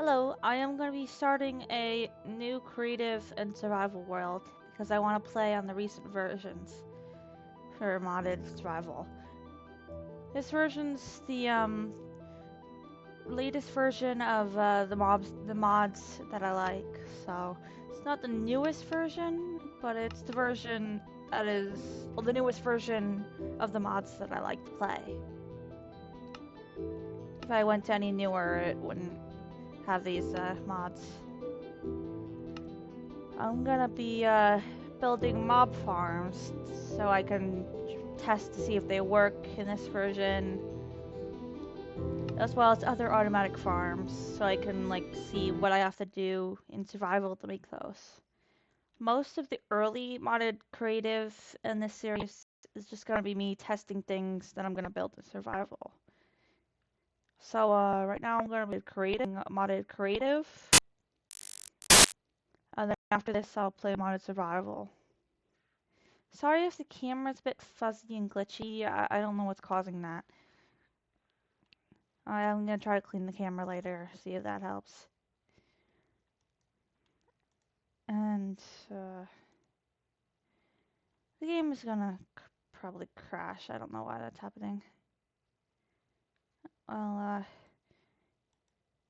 Hello, I am going to be starting a new creative and survival world because I want to play on the recent versions for modded survival. This version's the latest version of the mods that I like. So it's not the newest version, but it's the version that is the newest version of the mods that I like to play. If I went to any newer, it wouldn't have these mods. I'm gonna be building mob farms so I can test to see if they work in this version, as well as other automatic farms so I can see what I have to do in survival to make those. Most of the early modded creative in this series is just gonna be me testing things that I'm gonna build in survival. So right now I'm gonna be creating modded creative, and then after this I'll play modded survival. Sorry if the camera's a bit fuzzy and glitchy. I don't know what's causing that. I'm gonna try to clean the camera later, see if that helps. And the game is gonna probably crash. I don't know why that's happening.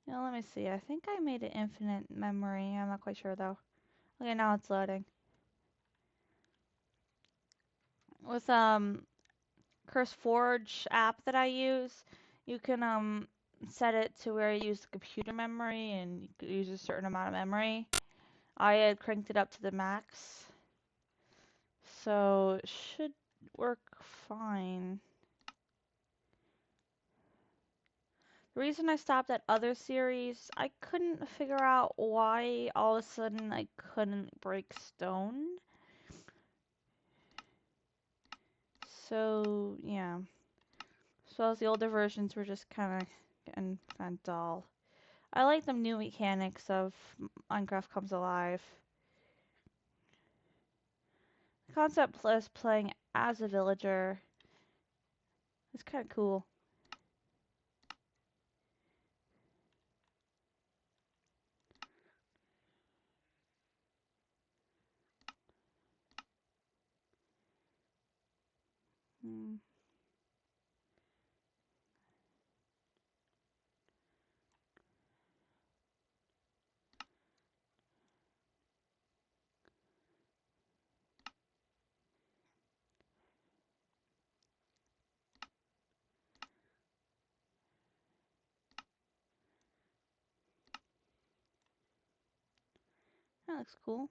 Well, let me see. I think I made it infinite memory. I'm not quite sure though. Okay, now it's loading. With CurseForge app that I use, you can set it to where you use the computer memory and you could use a certain amount of memory. I had cranked it up to the max, so it should work fine. The reason I stopped at other series, I couldn't figure out why all of a sudden I couldn't break stone. So, yeah. So as the older versions were just kind of getting kind of dull. I like the new mechanics of Minecraft Comes Alive. The concept plus playing as a villager is kind of cool. Hmm. That looks cool.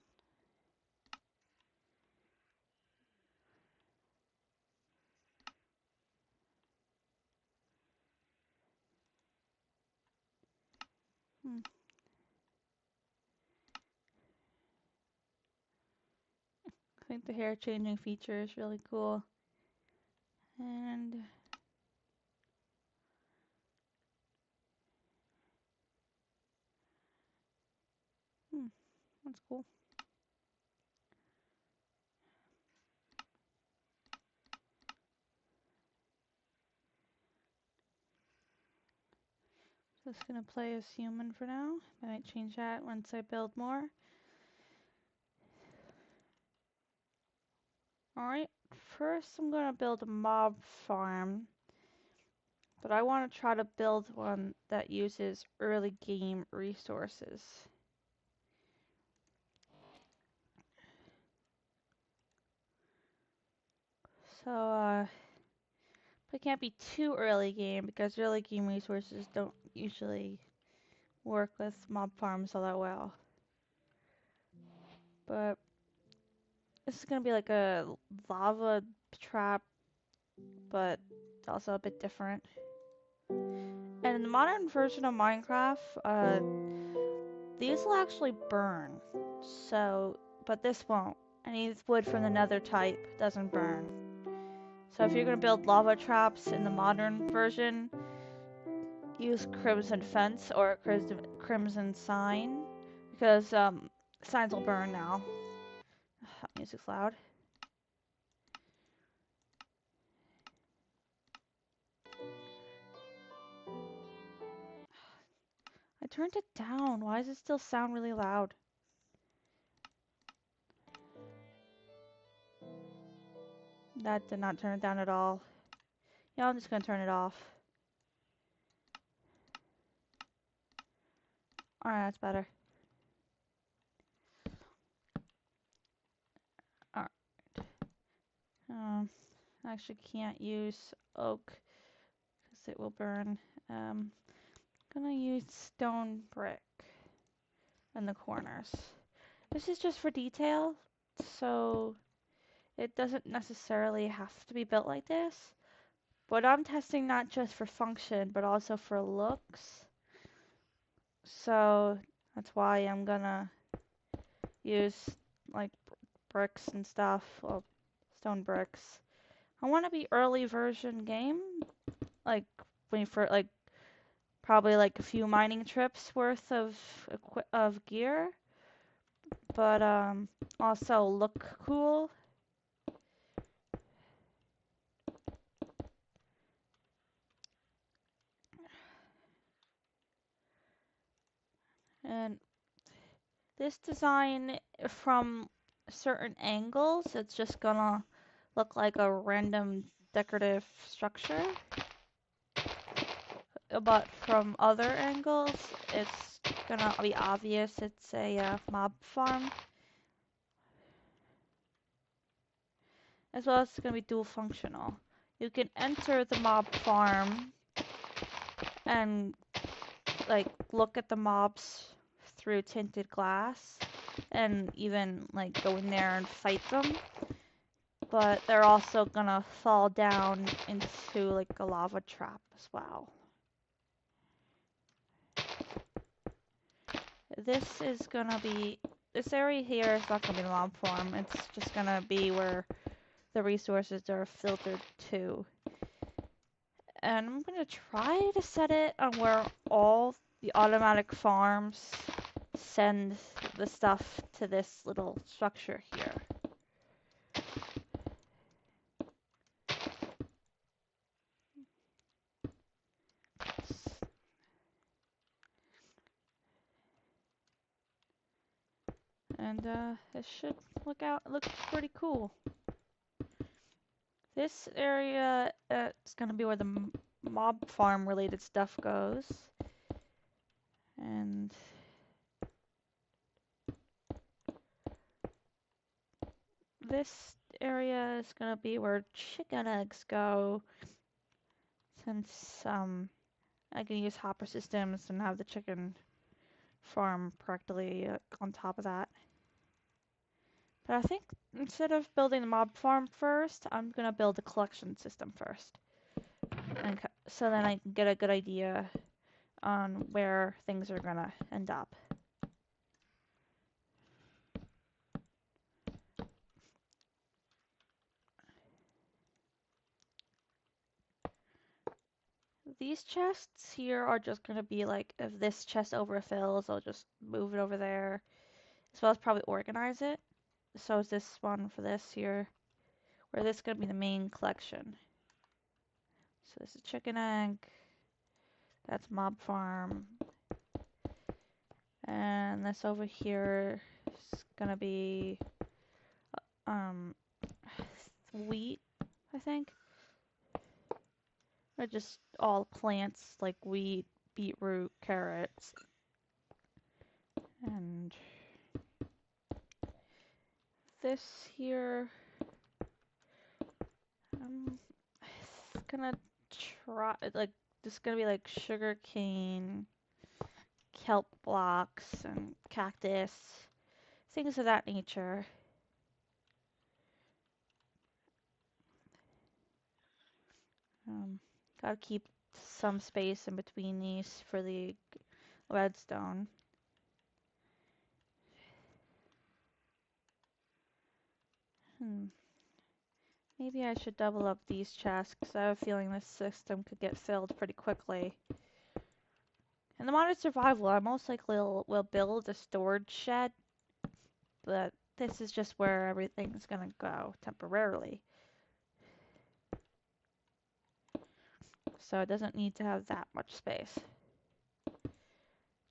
Hmm. I think the hair changing feature is really cool. And that's cool. Just gonna play as human for now. I might change that once I build more. Alright, first I'm gonna build a mob farm. But I want to try to build one that uses early game resources. So, but it can't be too early game because early game resources don't usually work with mob farms all that well. But this is gonna be like a lava trap, but it's also a bit different. And in the modern version of Minecraft, these will actually burn. So, but this won't. Any wood from the nether type doesn't burn. So if you're going to build lava traps in the modern version, use Crimson Fence or Crimson Sign, because signs will burn now. Music's loud. I turned it down. Why does it still sound really loud? That did not turn it down at all. Yeah, I'm just gonna turn it off. Alright, that's better. Alright. I actually can't use oak because it will burn. Gonna use stone brick in the corners. This is just for detail, so it doesn't necessarily have to be built like this. But I'm testing not just for function, but also for looks. So that's why I'm gonna use like bricks and stuff, or stone bricks. I want to be early version game, like when you first, like probably like a few mining trips worth of gear, but also look cool. And this design from certain angles, it's just gonna look like a random decorative structure. But from other angles, it's gonna be obvious it's a mob farm. As well as it's gonna be dual functional. You can enter the mob farm and like look at the mobs through tinted glass and even like go in there and fight them. But they're also gonna fall down into like a lava trap as well. This is gonna be, this area here is not gonna be the mob farm. It's just gonna be where the resources are filtered to. And I'm gonna try to set it on where all the automatic farms send the stuff to this little structure here. And it should look pretty cool. This area is gonna be where the mob farm related stuff goes. And this area is gonna be where chicken eggs go, since I can use hopper systems and have the chicken farm practically on top of that. But I think instead of building the mob farm first, I'm gonna build a collection system first, and so then I can get a good idea on where things are gonna end up. These chests here are just gonna be like, if this chest overfills, I'll just move it over there, as well as probably organize it. So is this one for this here, where this is gonna be the main collection. So this is chicken egg, that's mob farm, and this over here is gonna be wheat, I think. Or just all plants like wheat, beetroot, carrots, and this here, I'm gonna try, like, this is gonna be like sugar cane, kelp blocks, and cactus, things of that nature. Gotta keep some space in between these for the redstone. Maybe I should double up these chests, because I have a feeling this system could get filled pretty quickly. In the modded survival, I most likely will build a storage shed, but this is just where everything's gonna go temporarily. So it doesn't need to have that much space.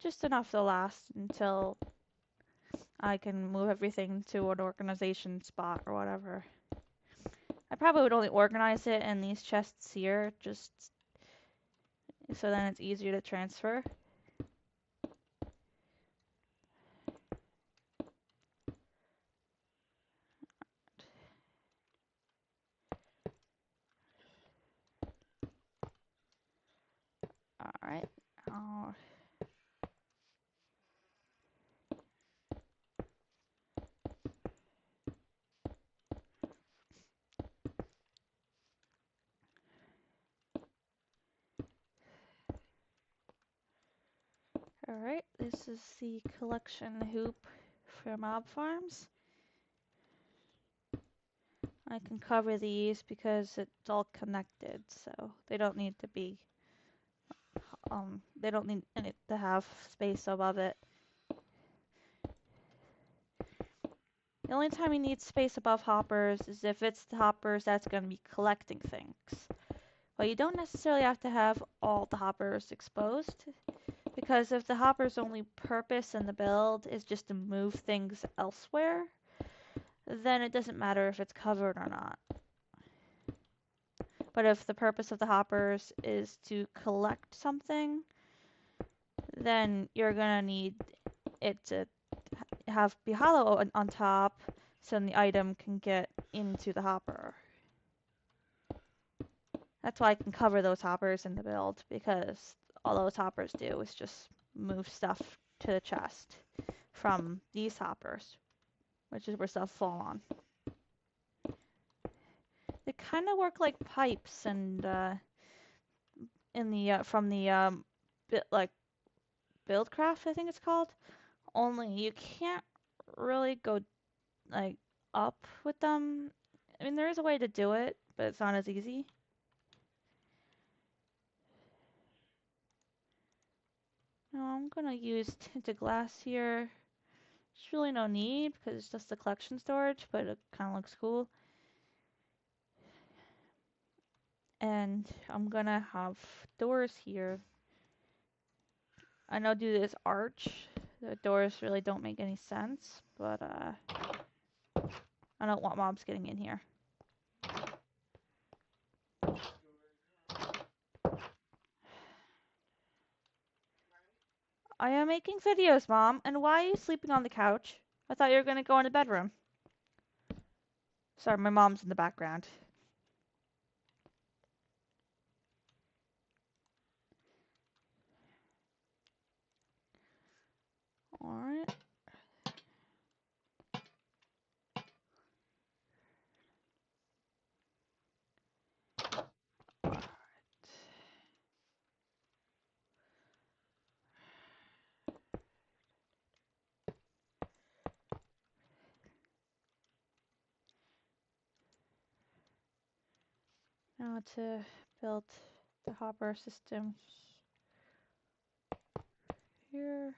Just enough to last until I can move everything to an organization spot or whatever. I probably would only organize it in these chests here, just so then it's easier to transfer. Alright. Oh. Alright, this is the collection hoop for mob farms. I can cover these because it's all connected, so they don't need to be, they don't need any to have space above it. The only time you need space above hoppers is if it's the hoppers that's going to be collecting things. But you don't necessarily have to have all the hoppers exposed, because if the hopper's only purpose in the build is just to move things elsewhere, then it doesn't matter if it's covered or not. But if the purpose of the hoppers is to collect something, then you're gonna need it to be hollow on top, so then the item can get into the hopper. That's why I can cover those hoppers in the build, because all those hoppers do is just move stuff to the chest from these hoppers, which is where stuff fall on. They kind of work like pipes, and in the from the Buildcraft, I think it's called. Only you can't really go like up with them. I mean, there is a way to do it, but it's not as easy. Now I'm gonna use tinted glass here. There's really no need because it's just a collection storage, but it kind of looks cool. And I'm gonna have doors here. I know due to this arch, the doors really don't make any sense, but I don't want mobs getting in here. I am making videos, Mom, and why are you sleeping on the couch? I thought you were gonna go in the bedroom. Sorry, my mom's in the background. Alright. Now to build the hopper system here.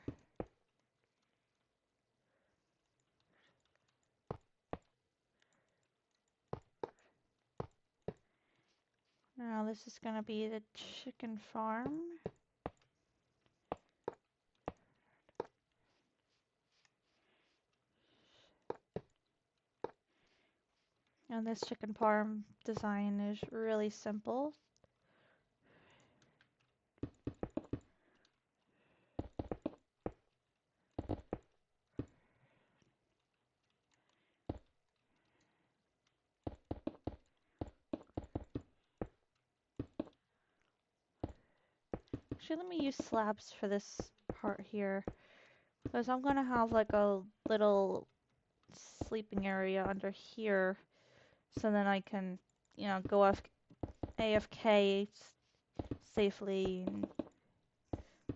Now this is gonna be the chicken farm. And this chicken farm design is really simple. Actually, let me use slabs for this part here, because I'm gonna have like a little sleeping area under here, so then I can, you know, go AFK safely, and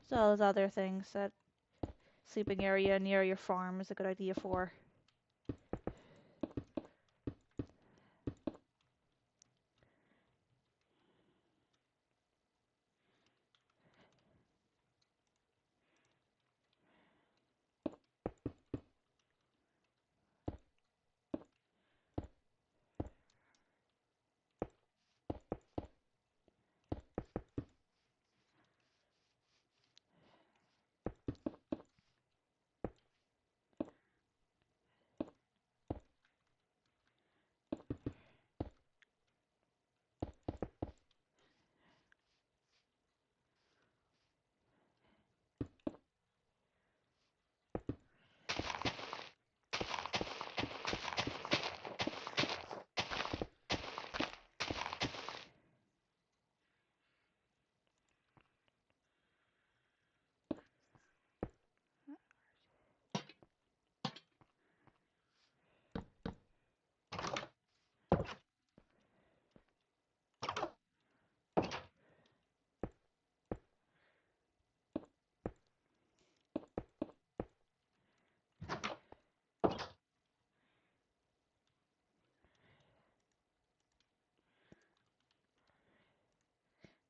so those other things that sleeping area near your farm is a good idea for.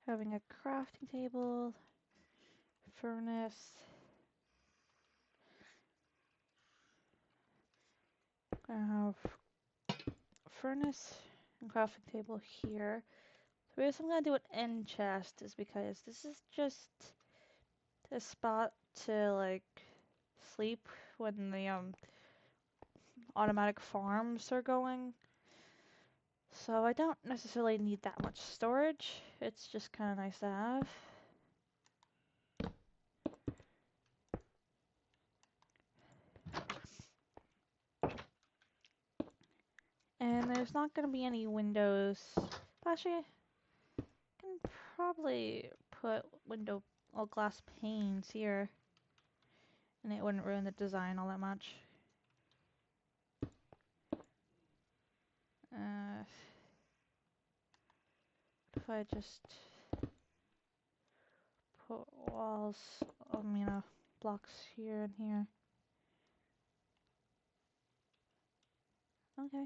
Having a crafting table, furnace. Gonna have furnace and crafting table here. The reason I'm gonna do an end chest is because this is just a spot to like sleep when the automatic farms are going. So I don't necessarily need that much storage. It's just kind of nice to have. And there's not going to be any windows. Actually, I can probably put glass panes here. And it wouldn't ruin the design all that much. If I just put walls, blocks here and here. Okay.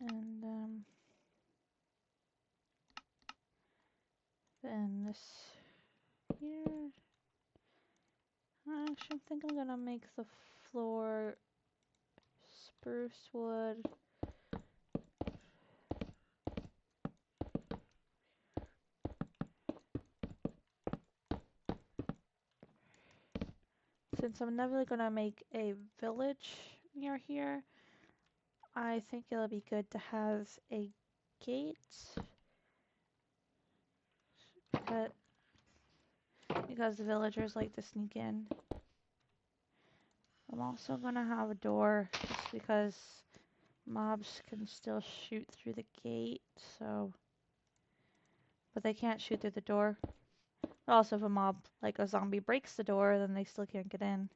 And then this here. Actually, I think I'm gonna make the floor spruce wood. Since I'm never gonna make a village near here, I think it'll be good to have a gate. Because the villagers like to sneak in. I'm also gonna have a door just because mobs can still shoot through the gate, so. But they can't shoot through the door. Also, if a mob, like a zombie, breaks the door, then they still can't get in.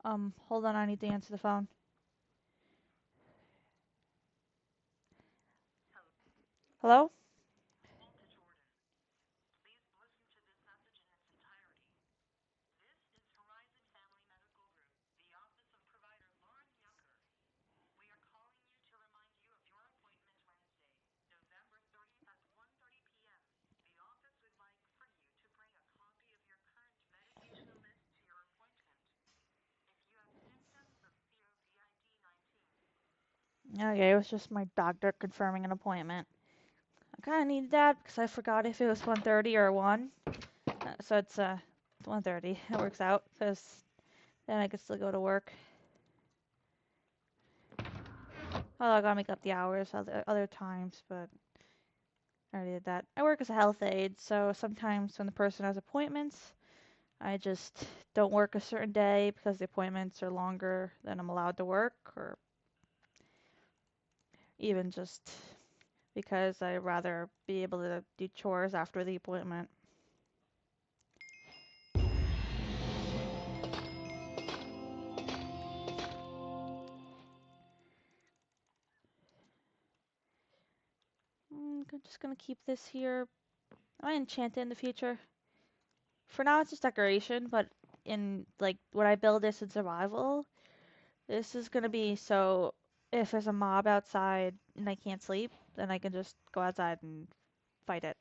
Hold on, I need to answer the phone. Hello? Okay, it was just my doctor confirming an appointment. I kind of needed that because I forgot if it was 1:30 or 1. So it's 1:30. It works out because then I could still go to work. Oh, I gotta make up the hours other times, but I already did that. I work as a health aide, so sometimes when the person has appointments, I just don't work a certain day because the appointments are longer than I'm allowed to work, or even just because I'd rather be able to do chores after the appointment. I'm just gonna keep this here. I might enchant it in the future. For now, it's just decoration, but in like when I build this in survival, this is gonna be so if there's a mob outside and I can't sleep, then I can just go outside and fight it.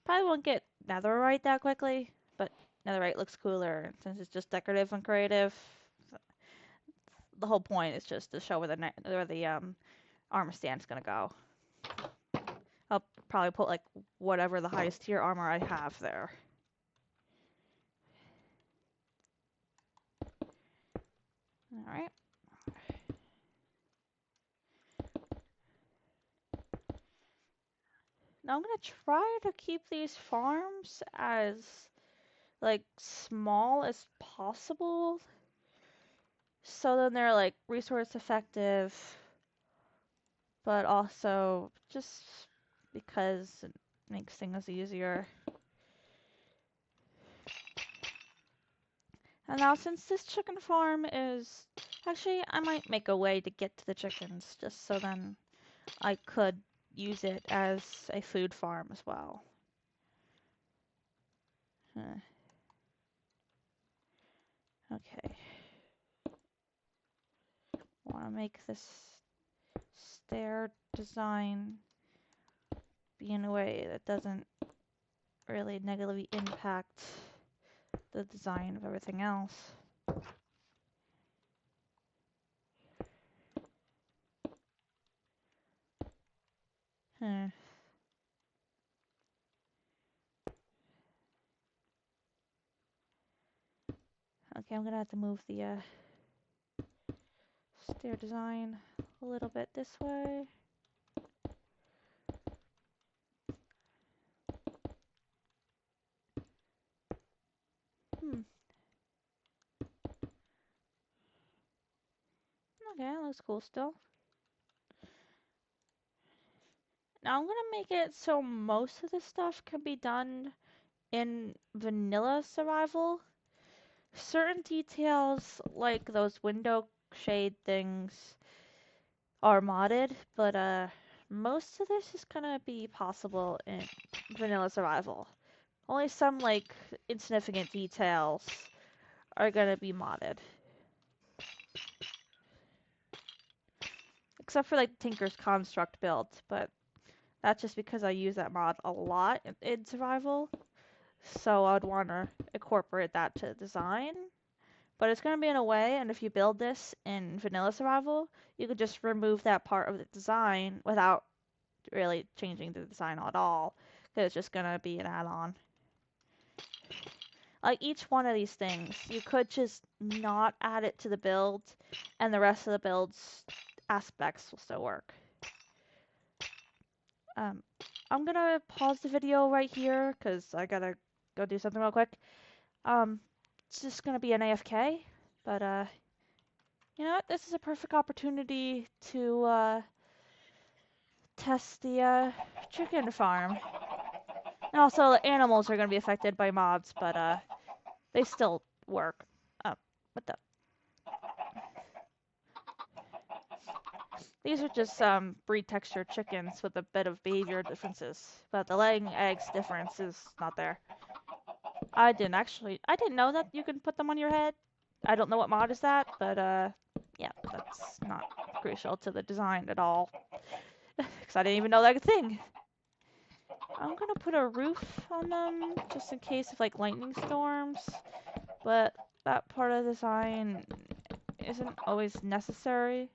Probably won't get netherite that quickly, but netherite looks cooler since it's just decorative and creative. The whole point is just to show where the armor stand's gonna go. I'll probably put like whatever the highest tier armor I have there. All right. Now I'm gonna try to keep these farms as like small as possible, so then they're like resource effective, but also just because it makes things easier. And now since this chicken farm is actually, I might make a way to get to the chickens just so then I could use it as a food farm as well. Okay. want to make this stair design be in a way that doesn't really negatively impact the design of everything else. Hmm. Okay, I'm gonna have to move the stair design a little bit this way. Hmm. Okay, that looks cool still. Now I'm gonna make it so most of the stuff can be done in vanilla survival. Certain details, like those window shade things, are modded, but most of this is gonna be possible in vanilla survival. Only some like insignificant details are gonna be modded. Except for like Tinker's Construct build, but that's just because I use that mod a lot in survival. So I'd want to incorporate that to design. But it's going to be in a way, and if you build this in vanilla survival, you could just remove that part of the design without really changing the design at all, because it's just going to be an add-on. Like each one of these things, you could just not add it to the build, and the rest of the build's aspects will still work. I'm gonna pause the video right here, because I gotta go do something real quick. It's just gonna be an AFK, but you know what? This is a perfect opportunity to test the chicken farm. And also, the animals are gonna be affected by mods, but they still work. Oh, what the? These are just breed texture chickens with a bit of behavior differences, but the laying eggs difference is not there. I didn't know that you can put them on your head. I don't know what mod is that, but yeah, that's not crucial to the design at all. Because I didn't even know that thing. I'm gonna put a roof on them just in case of like lightning storms, but that part of the design isn't always necessary.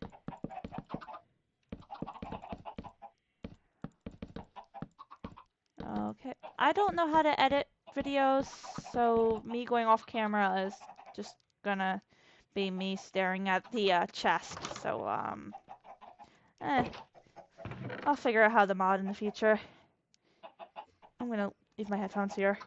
Okay, I don't know how to edit videos, so me going off camera is just gonna be me staring at the chest. So I'll figure out how to mod in the future. I'm gonna leave my headphones here.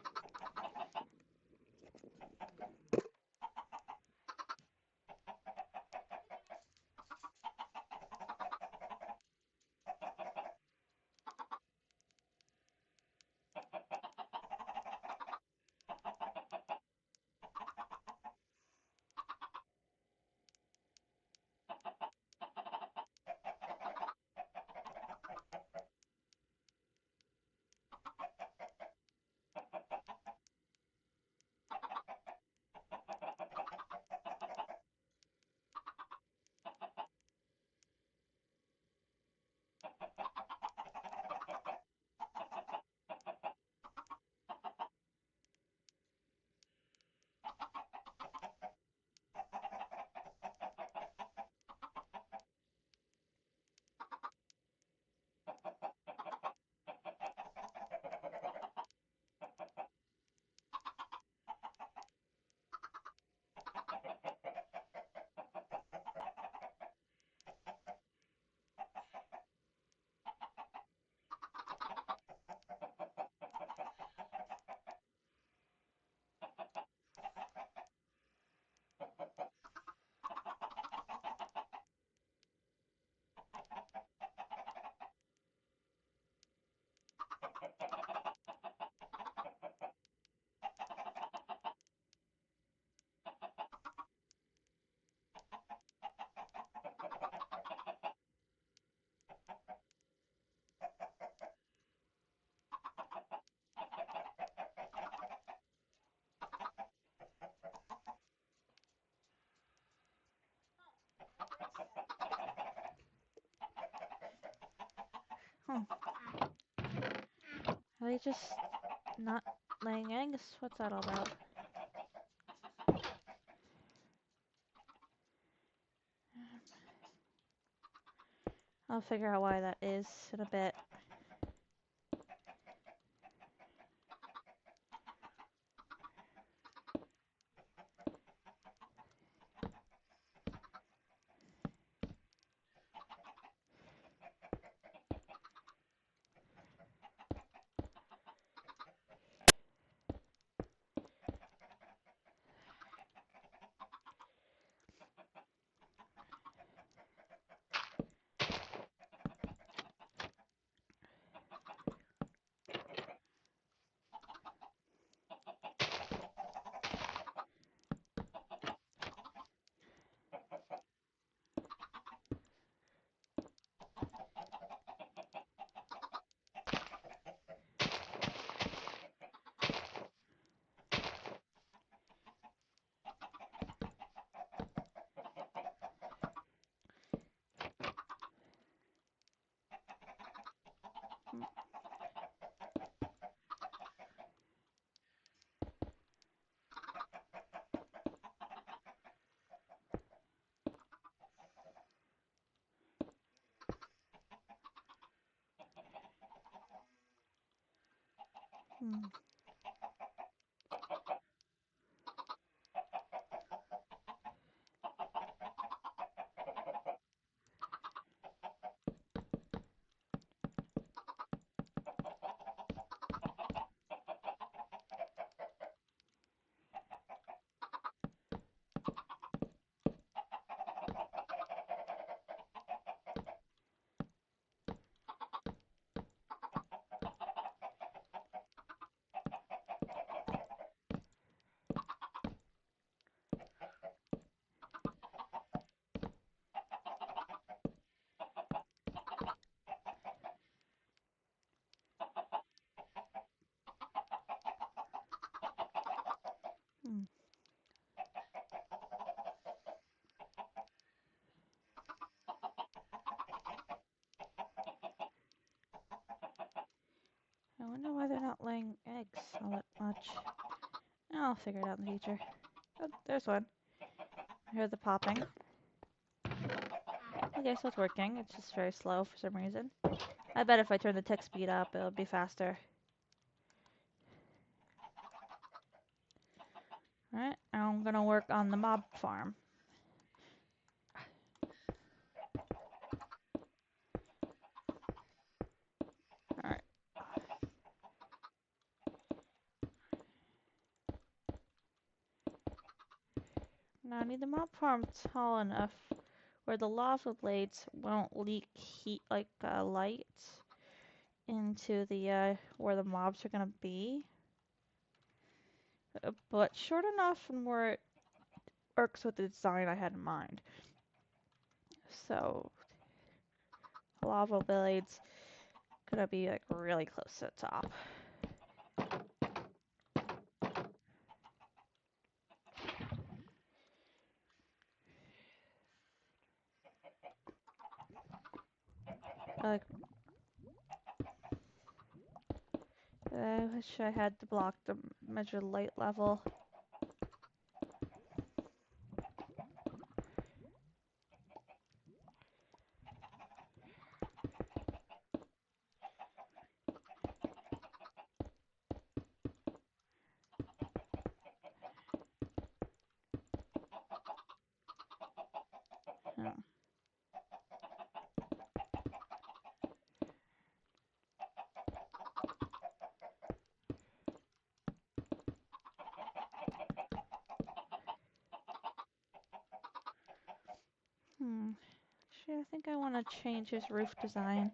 Are they just not laying eggs? What's that all about? I'll figure out why that is in a bit. Hmm. Hmm. I wonder why they're not laying eggs all that much. I'll figure it out in the future. Oh, there's one. I heard the popping. Okay, so it's working. It's just very slow for some reason. I bet if I turn the tick speed up, it'll be faster. Alright, I'm gonna work on the mob farm. Alright. Now I need the mob farm tall enough where the lava blades won't leak heat like light into the where the mobs are gonna be. But short enough and where it works with the design I had in mind. So lava blades gonna be like really close to the top. Like I wish I had the block to measure light level. Oh. Actually, I think I want to change his roof design.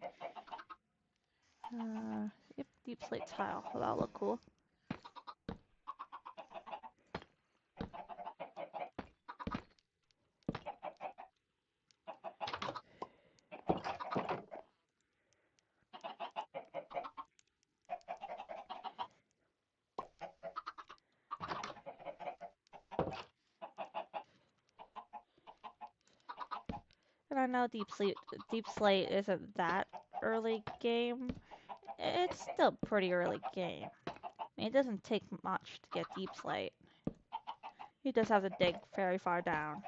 Yep, deep slate tile. Well, that'll look cool. And I know deep slate isn't that early game. It's still pretty early game. I mean, it doesn't take much to get deep slate. You just have to dig very far down.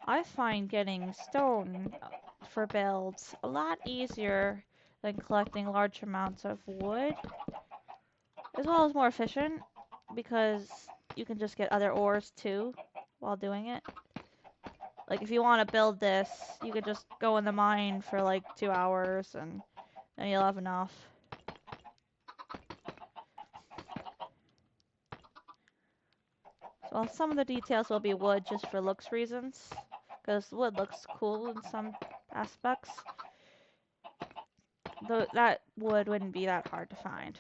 I find getting stone for builds a lot easier than collecting large amounts of wood, as well as more efficient because you can just get other ores too while doing it. Like if you want to build this, you could just go in the mine for like 2 hours and then you'll have enough. So some of the details will be wood just for looks reasons, because wood looks cool in some aspects. Though that wood wouldn't be that hard to find.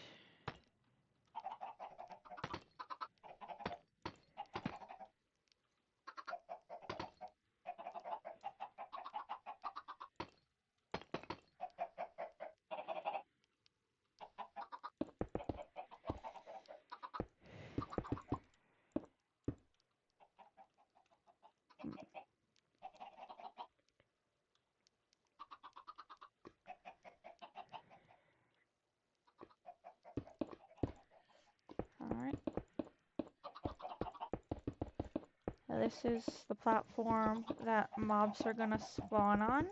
Alright. This is the platform that mobs are gonna spawn on.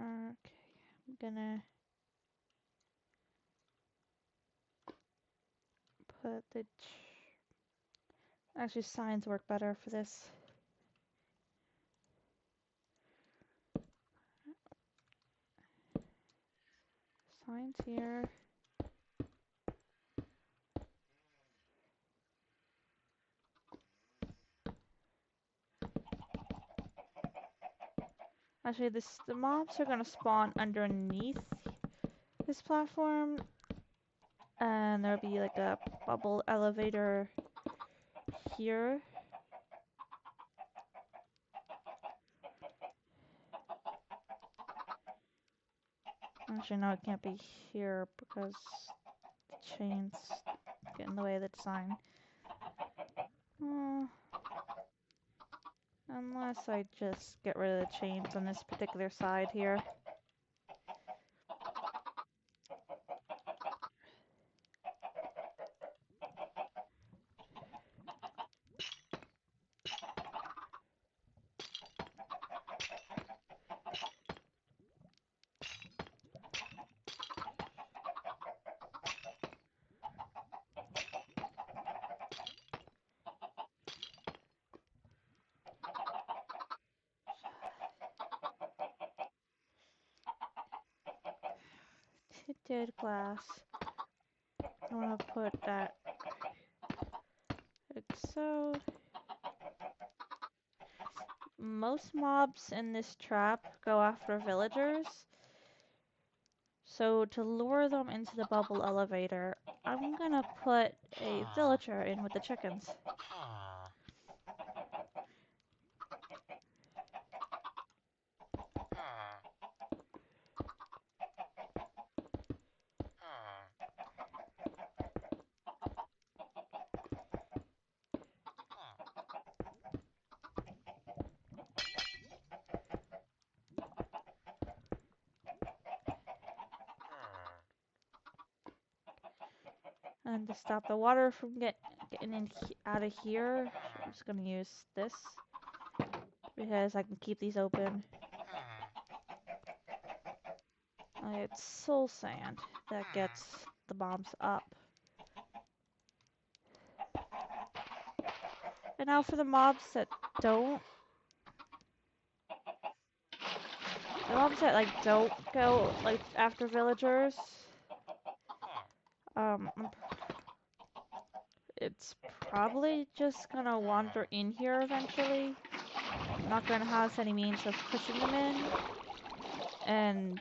Okay, I'm gonna put the... Actually, signs work better for this. Signs here. Actually, the mobs are gonna spawn underneath this platform, and there'll be like a bubble elevator here. Actually, no, it can't be here because the chains get in the way of the design. Unless I just get rid of the chains on this particular side here. Tinted glass. I want to put that like so. Most mobs in this trap go after villagers. So to lure them into the bubble elevator, I'm gonna put a villager in with the chickens. And to stop the water from getting in out of here, I'm just gonna use this because I can keep these open. It's soul sand that gets the bombs up. And now for the mobs that don't. The mobs that like don't go like after villagers. It's probably just gonna wander in here eventually. I'm not gonna have any means of pushing them in. And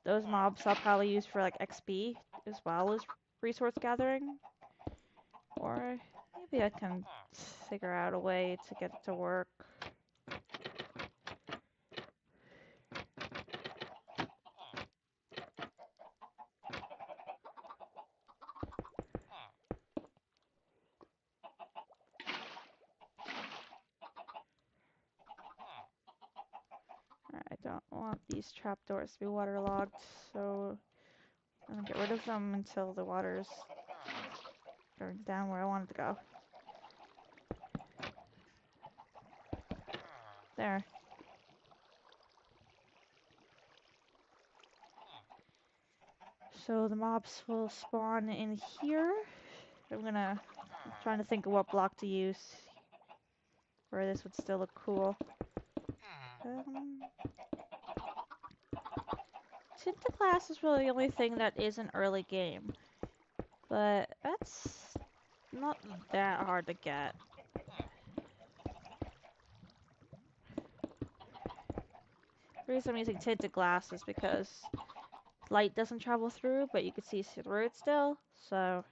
those mobs I'll probably use for like XP as well as resource gathering. Or maybe I can figure out a way to get it to work. I don't want these trapdoors to be waterlogged, so I'm gonna get rid of them until the water's going down where I want it to go. There. So the mobs will spawn in here. I'm trying to think of what block to use where this would still look cool. Tinted glass is really the only thing that isn't early game, but that's not that hard to get. The reason I'm using tinted glass is because light doesn't travel through, but you can see through it still, so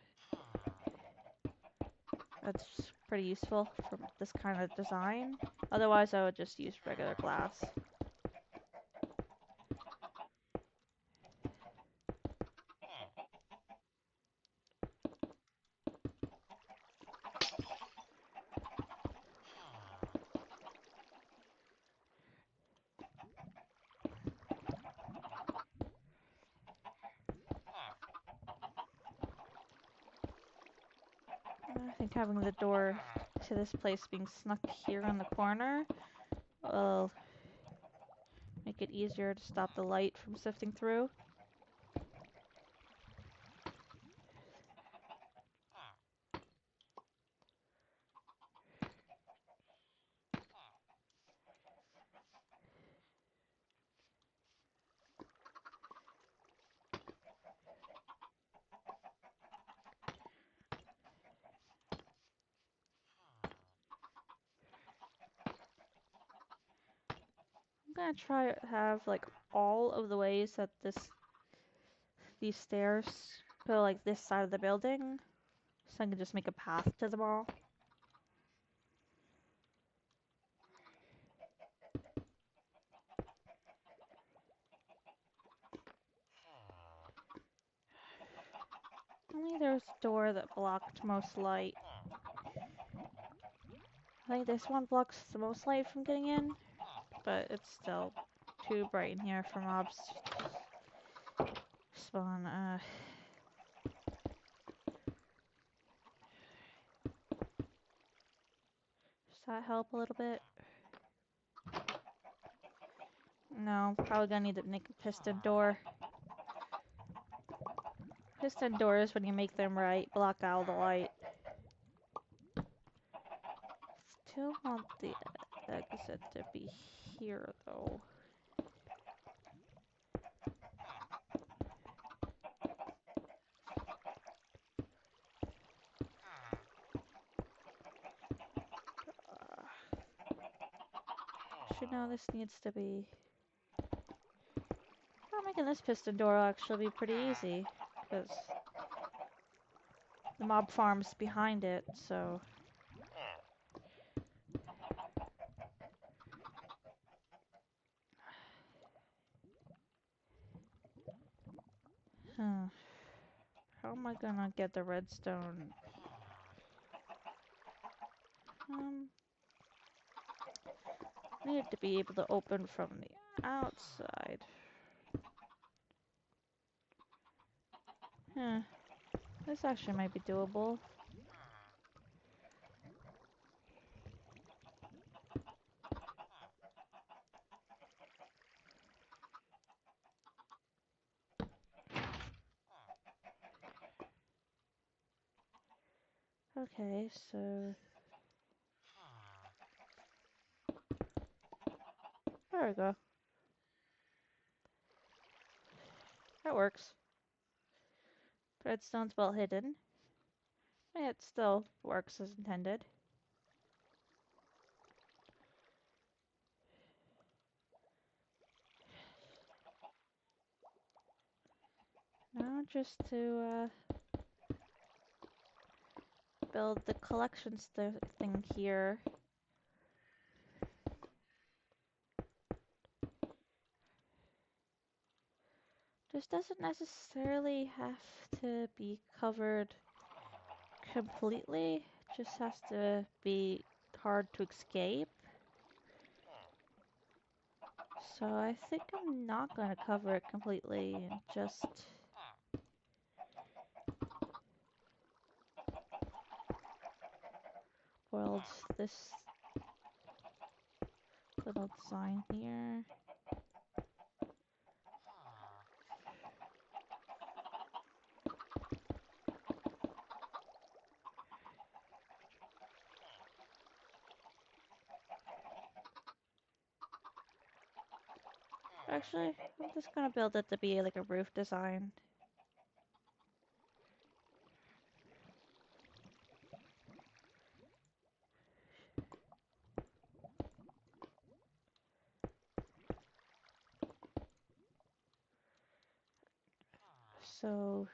that's pretty useful for this kind of design. Otherwise, I would just use regular glass. I think having the door to this place being snuck here in the corner will make it easier to stop the light from sifting through. I'm gonna try to have like all of the ways that these stairs go like this side of the building, so I can just make a path to them all. Only there's a door that blocked most light. I think this one blocks the most light from getting in, but it's still too bright in here for mobs to spawn. Does that help a little bit? No, probably gonna need to make a piston door. Piston doors, when you make them right, block out the light. Still want the exit to be here, though. Should know this needs to be... Well, making this piston door will actually be pretty easy, because the mob farm's behind it, so... Huh. How am I gonna get the redstone? I need it to be able to open from the outside. Huh. This actually might be doable. Okay, so... There we go. That works. Redstone's well hidden. It still works as intended. Now just to build the collections thing here. This doesn't necessarily have to be covered completely, just has to be hard to escape. So I think I'm not gonna cover it completely and just build this little design here. Actually, I'm just gonna build it to be like a roof design. So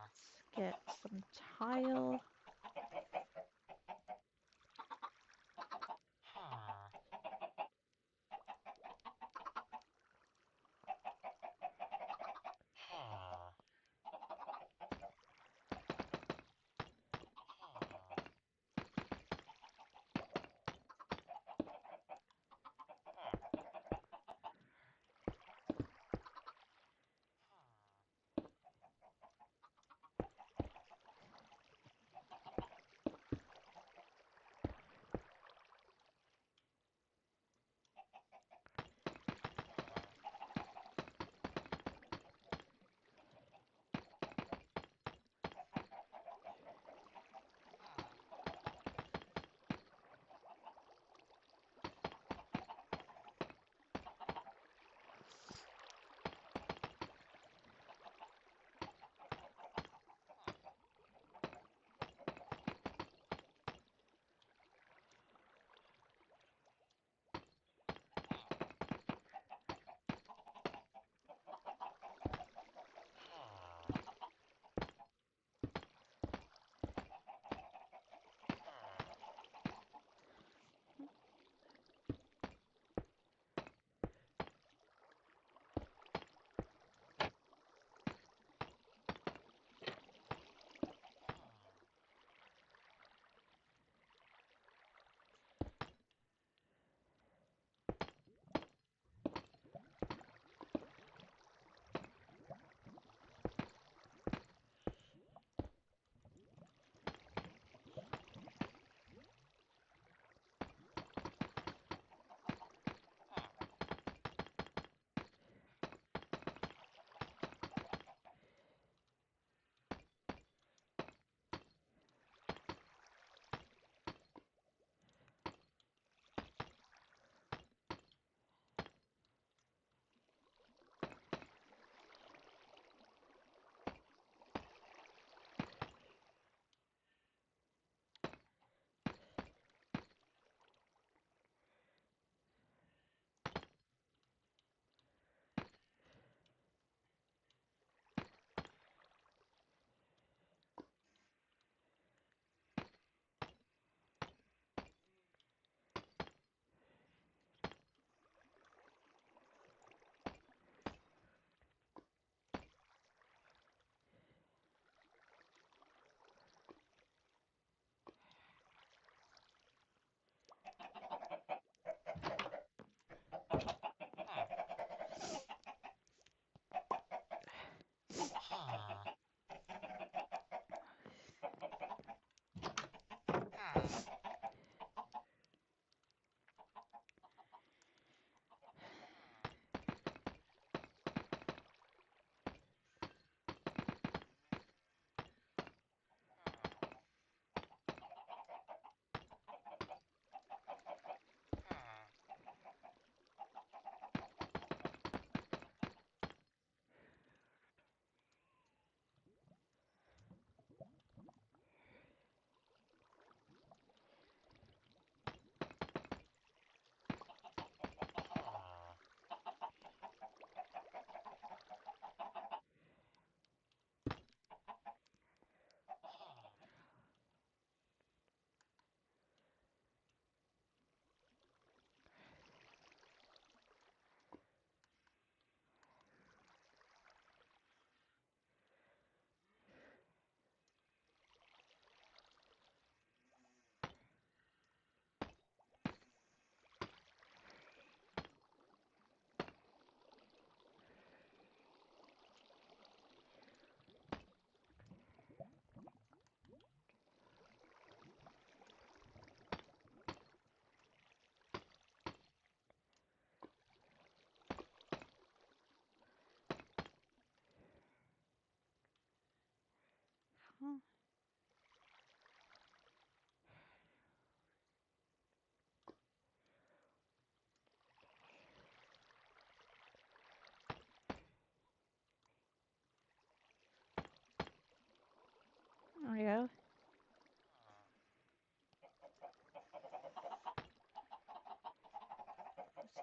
let's get some tile.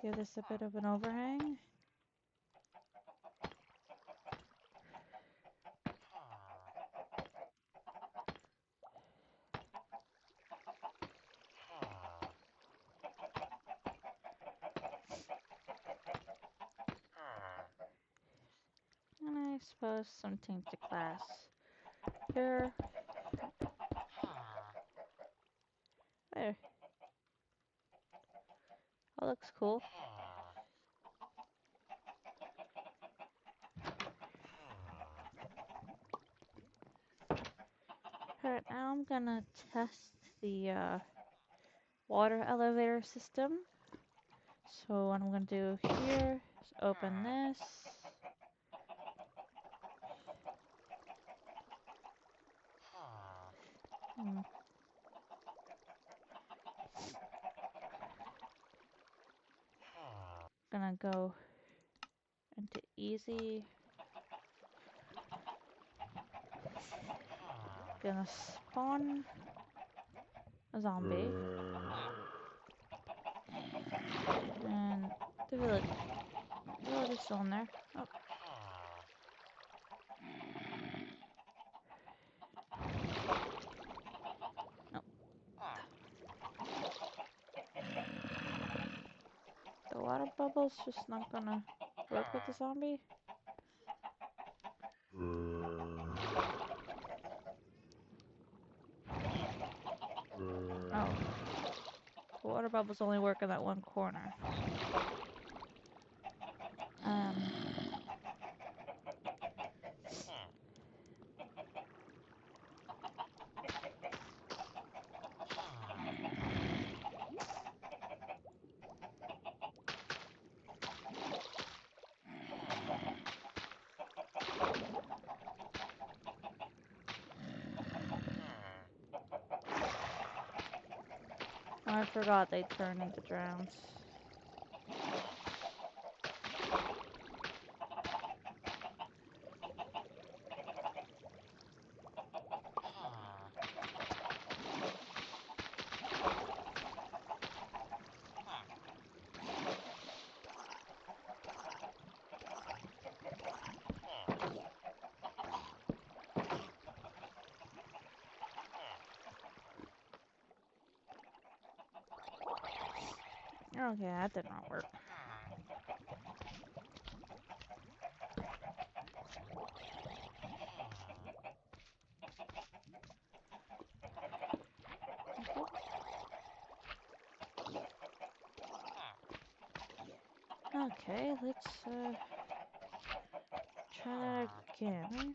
Give this a bit of an overhang. And I suppose some tainted glass here. There. That looks cool. Alright, now I'm gonna test the water elevator system. So what I'm gonna do here is open this. Gonna go into easy. Gonna spawn a zombie. And the village is still in there. Oh. No. The water bubble's just not gonna work with the zombie. Oh. The water bubbles only work in that one corner. I forgot they turn into drowns. Okay, that did not work. Okay, let's try that again.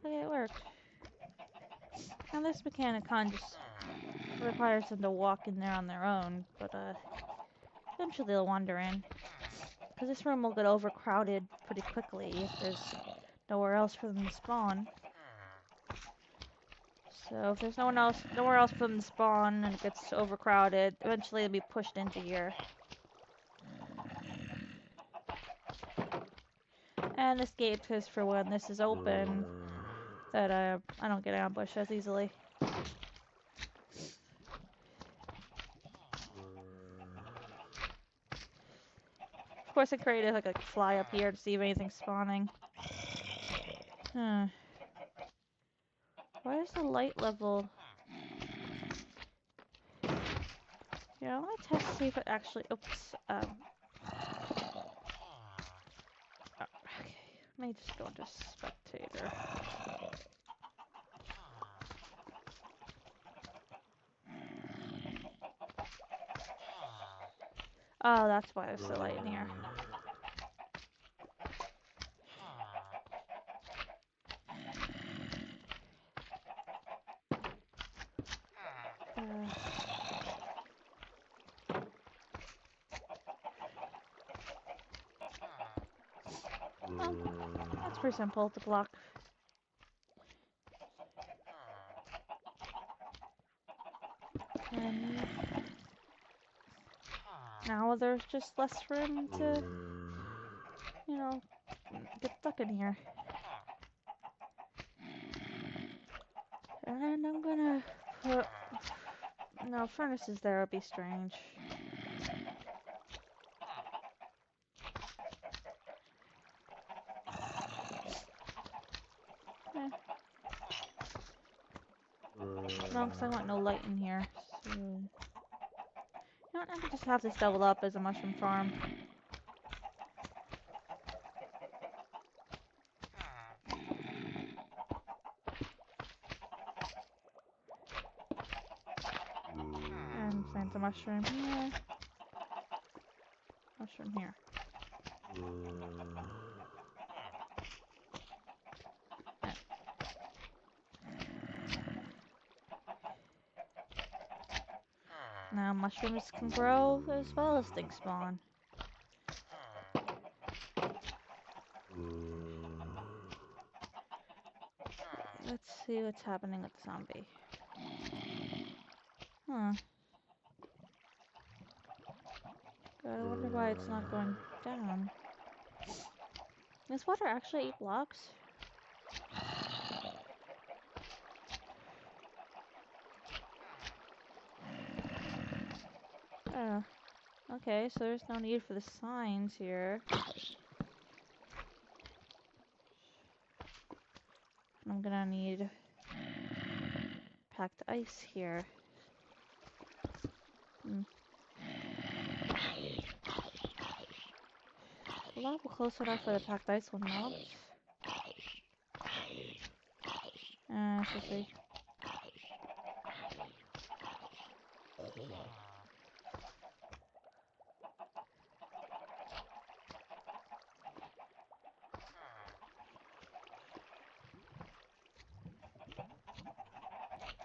Okay, it worked. Now this mechanic kind of just requires them to walk in there on their own, but eventually they'll wander in. Because this room will get overcrowded pretty quickly if there's nowhere else for them to spawn. So if there's nowhere else for them to spawn and it gets overcrowded, eventually they'll be pushed into here. And this gate is for when this is open, that I don't get ambushed as easily. Of course, I created like a fly up here to see if anything's spawning. Why is the light level? Yeah, let me test to see if it actually. Oops. Okay. Let me just go into spectator. Oh, that's why it's so light in here. Well, that's pretty simple to block. And now there's just less room to, you know, get stuck in here. And I'm gonna put... No, furnaces there would be strange. Eh. No, because I want no light in here. So... You know what, I could just have this double up as a mushroom farm. And plant a mushroom here. Mushroom here. Now mushrooms can grow as well as things spawn. Let's see what's happening with the zombie. Huh. I wonder why it's not going down. Does water actually eat blocks? Oh. Okay, so there's no need for the signs here. I'm gonna need packed ice here. A level close enough for the packed ice will melt. Let's see.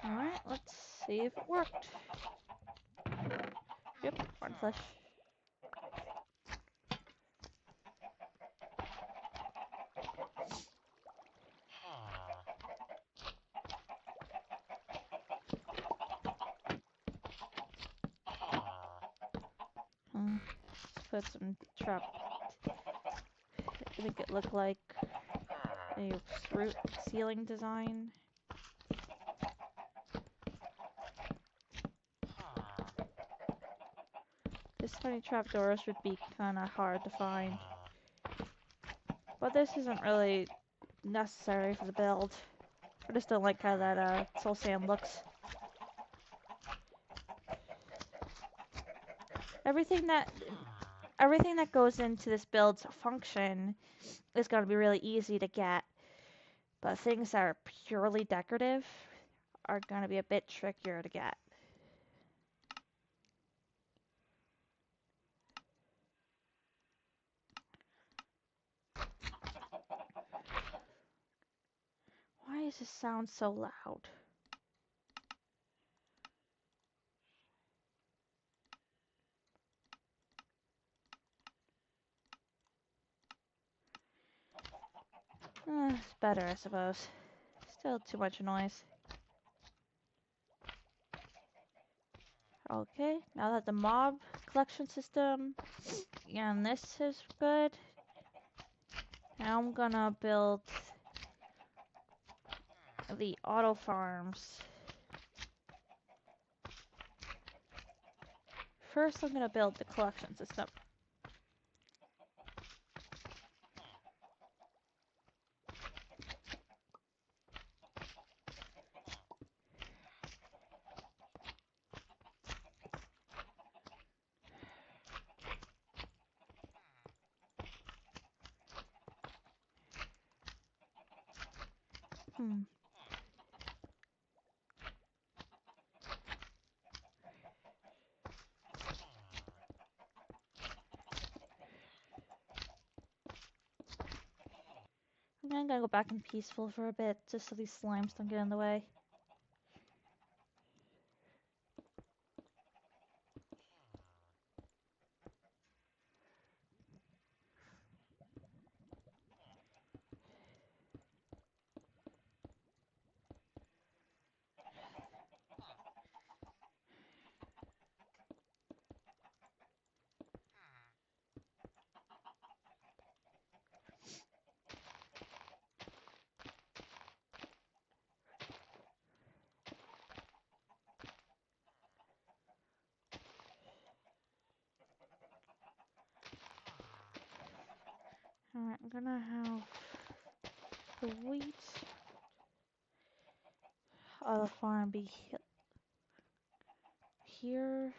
Alright, let's see if it worked. Yep, corn flesh. Let's put some trap. Make it look like a root ceiling design. This many trapdoors would be kind of hard to find. But this isn't really necessary for the build. I just don't like how that soul sand looks. Everything that goes into this build's function is going to be really easy to get. But things that are purely decorative are going to be a bit trickier to get. Why does this sound so loud? It's better, I suppose. Still too much noise. Okay, now that the mob collection system and this is good, now I'm gonna build the auto farms. First, I'm gonna build the collection system. I'm gonna go back in peaceful for a bit, just so these slimes don't get in the way. I'm gonna have the wheat of the farm be here.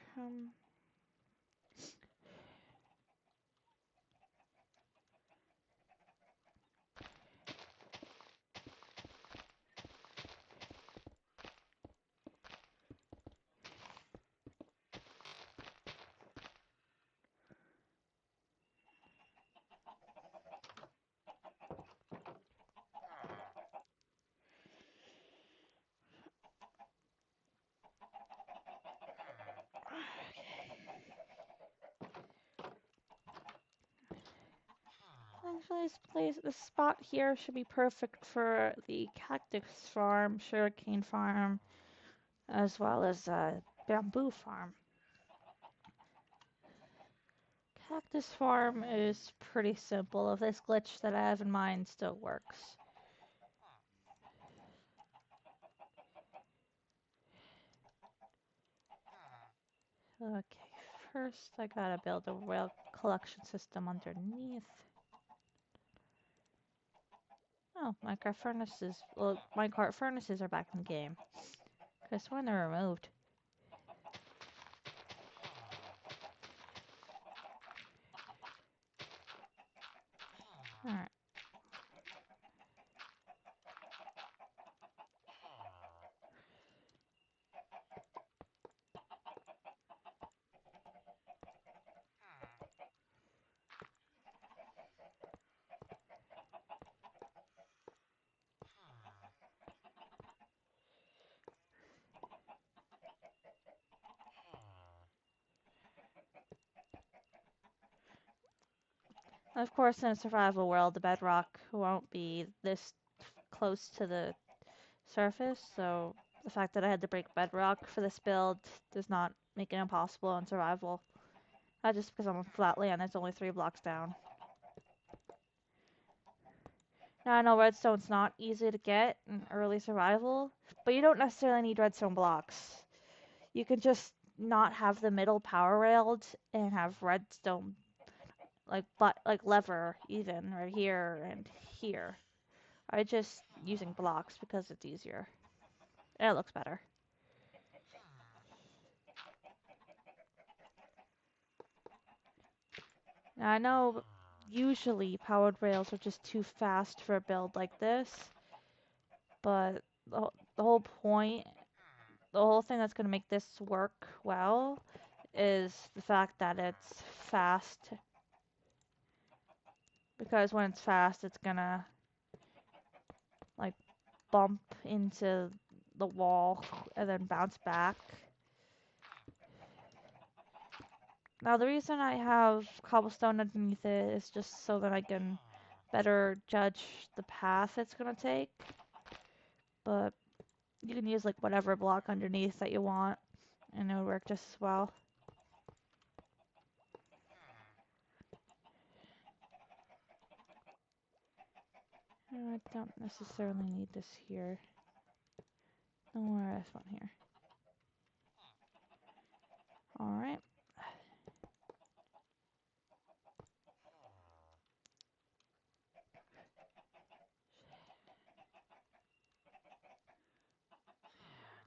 Actually, this spot here should be perfect for the cactus farm, sugarcane farm, as well as a bamboo farm. Cactus farm is pretty simple if this glitch that I have in mind still works. Okay, first I gotta build a rail collection system underneath. Oh, minecart furnaces are back in the game. Could've sworn they're removed. Alright. Of course, in a survival world, the bedrock won't be this close to the surface, so the fact that I had to break bedrock for this build does not make it impossible in survival. Not just because I'm on flat land, it's only 3 blocks down. Now I know redstone's not easy to get in early survival, but you don't necessarily need redstone blocks. You can just not have the middle power railed and have redstone like lever even right here and here. I just using blocks because it's easier. And it looks better. Now I know usually powered rails are just too fast for a build like this, but the whole point, the whole thing that's going to make this work well is the fact that it's fast. Because when it's fast, it's gonna like bump into the wall and then bounce back. Now the reason I have cobblestone underneath it is just so that I can better judge the path it's gonna take. But you can use like whatever block underneath that you want and it'll work just as well. I don't necessarily need this here. Nor this one here. Alright.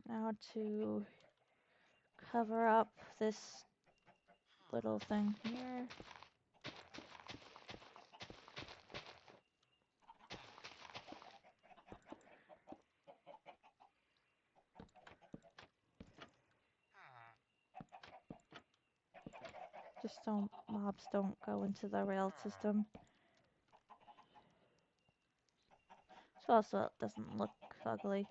Now to cover up this little thing here. Just so mobs don't go into the rail system. So also it doesn't look ugly.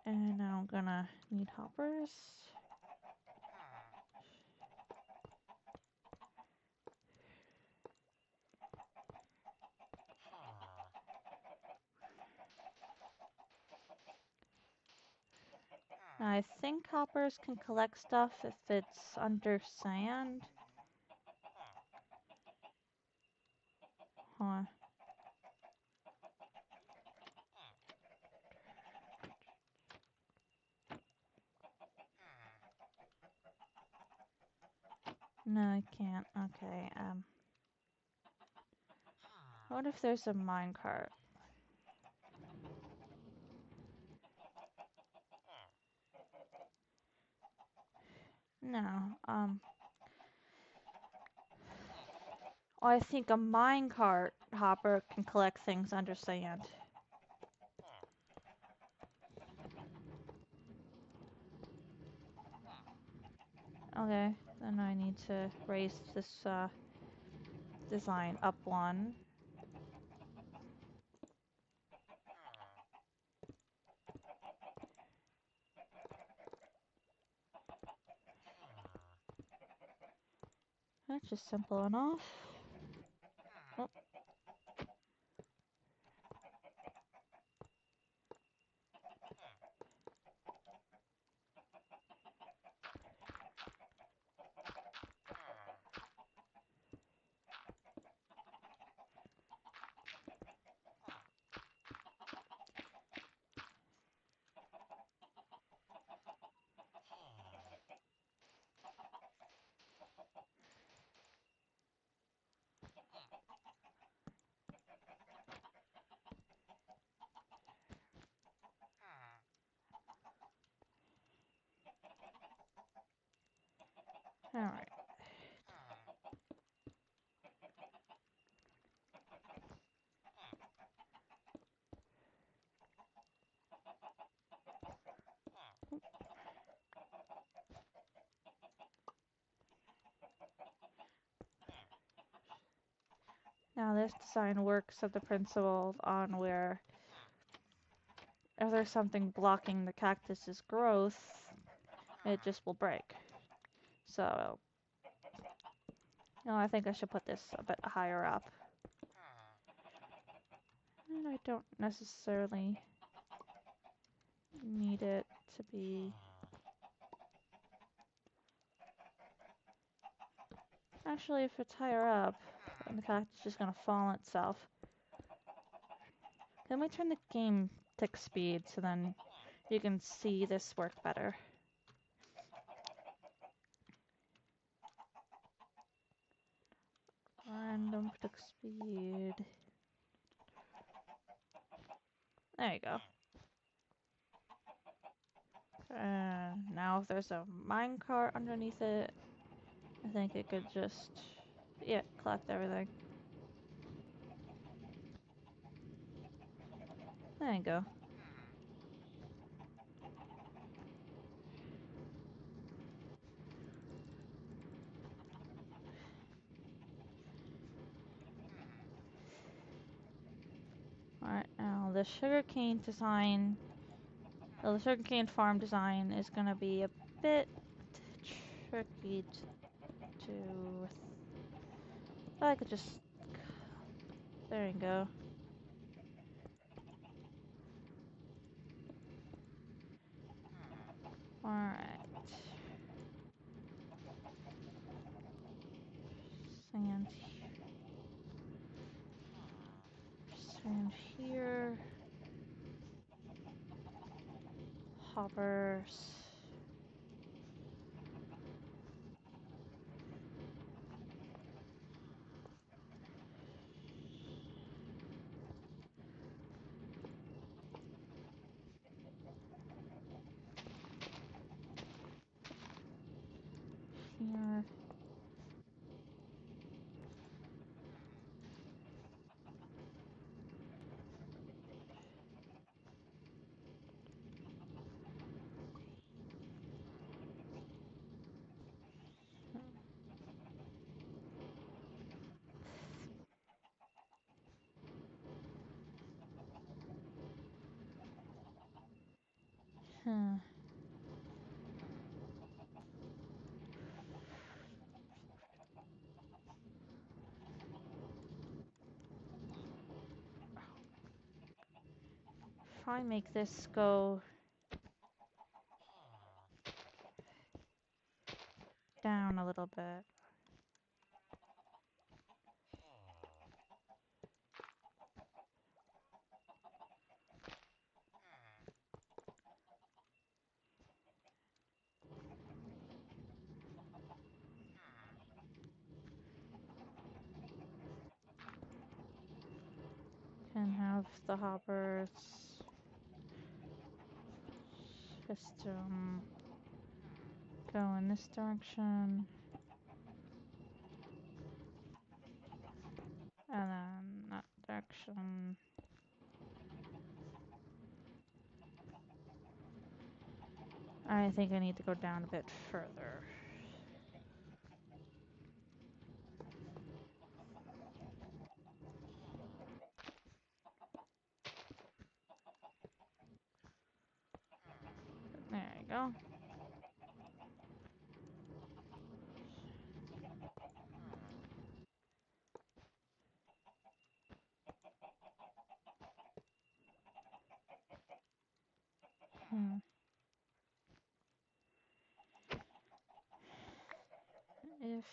And now I'm gonna need hoppers. Now I think hoppers can collect stuff if it's under sand. Huh. No, I can't. Okay, what if there's a minecart? No, I think a minecart hopper can collect things under sand. Okay, then I need to raise this, design up one. That's just simple enough. Oh. Alright. Now this design works at the principle on where if there's something blocking the cactus's growth, it just will break. So, no, I think I should put this a bit higher up. And I don't necessarily need it to be... Actually, if it's higher up, then the cactus is just gonna fall on itself. Let me turn the game tick speed so then you can see this work better. Random tick speed. There you go. And now if there's a minecart underneath it, I think it could just, yeah, collect everything. There you go. Alright, now the sugarcane design, well, the sugarcane farm design is gonna be a bit tricky to... I could just... There you go. Alright. Sand here. Hoppers. Here. Hmm. If I make this go down a little bit. And have the hoppers system go in this direction. And then that direction. I think I need to go down a bit further. There you go. If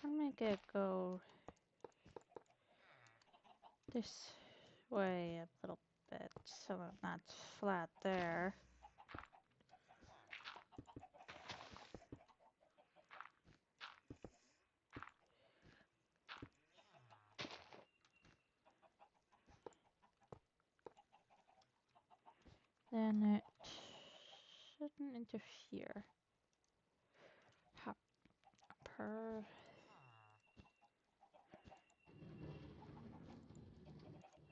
I'll make it go this way a little bit so that that's flat there. Then it shouldn't interfere. Hopper.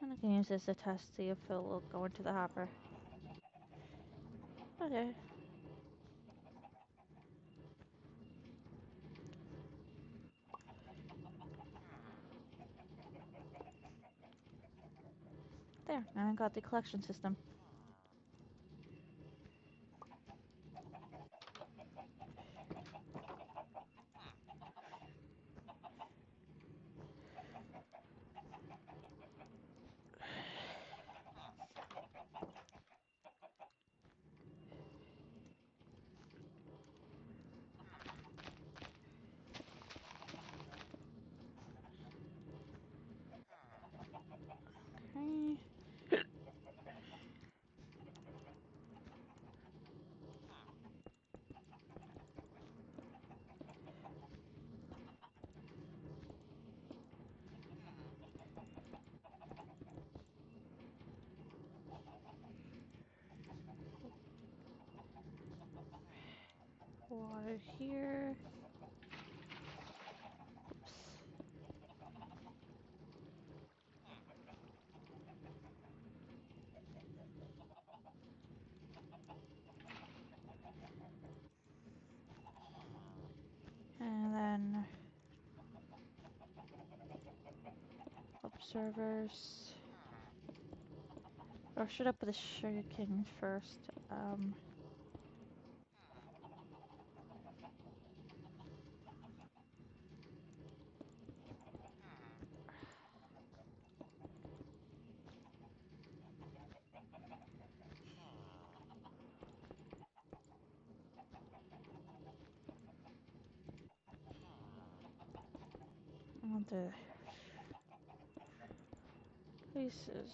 And I can use this to test, see if it will go into the hopper. Okay. There, now I got the collection system. Okay. Water here. Oops. And then observers. Or should I put the Sugar King first? I want the places.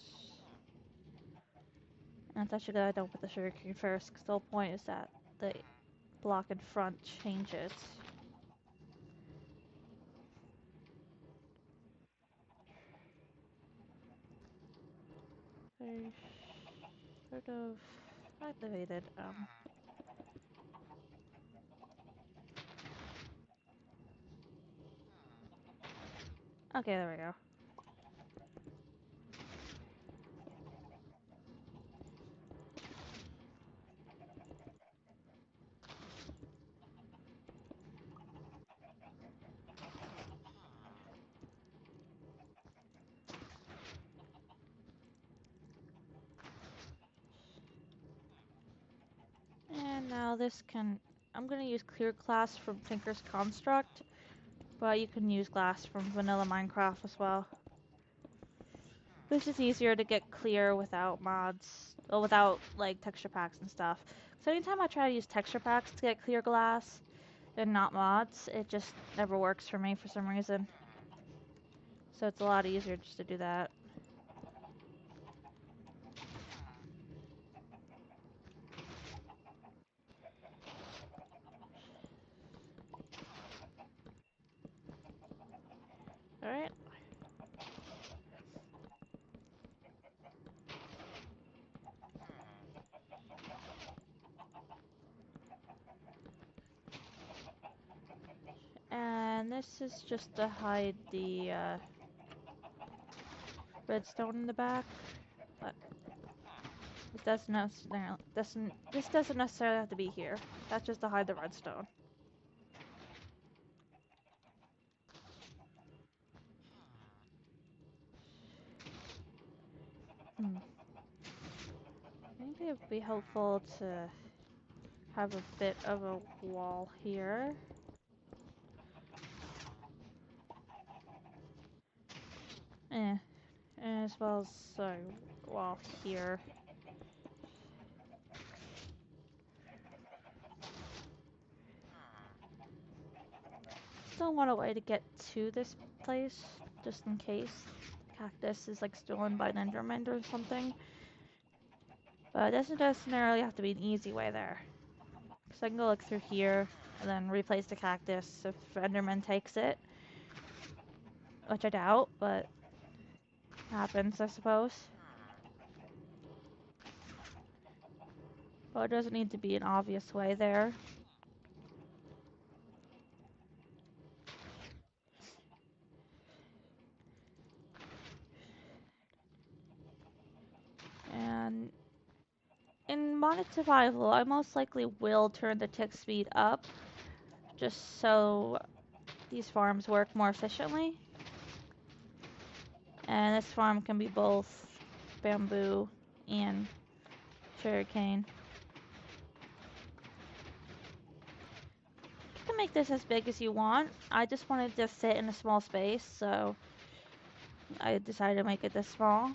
And it's actually good I don't put the Sugar King first, because the whole point is that the block in front changes. I sort of activated. Okay, there we go. And now this can, I'm going to use clear glass from Tinker's Construct, but you can use glass from vanilla Minecraft as well. This is easier to get clear without mods, or without like texture packs and stuff. So anytime I try to use texture packs to get clear glass and not mods, it just never works for me for some reason. So it's a lot easier just to do that. Alright. And this is just to hide the redstone in the back. But this doesn't necessarily have to be here. That's just to hide the redstone. I think it would be helpful to have a bit of a wall here. As well as a wall here. Still want a way to get to this place, just in case cactus is like stolen by an enderman or something. But it doesn't necessarily have to be an easy way there. Because I can go like through here and then replace the cactus if enderman takes it. Which I doubt, but happens I suppose. But it doesn't need to be an obvious way there. And in modded survival, I most likely will turn the tick speed up just so these farms work more efficiently. And this farm can be both bamboo and sugarcane. You can make this as big as you want. I just wanted to fit in a small space, so I decided to make it this small.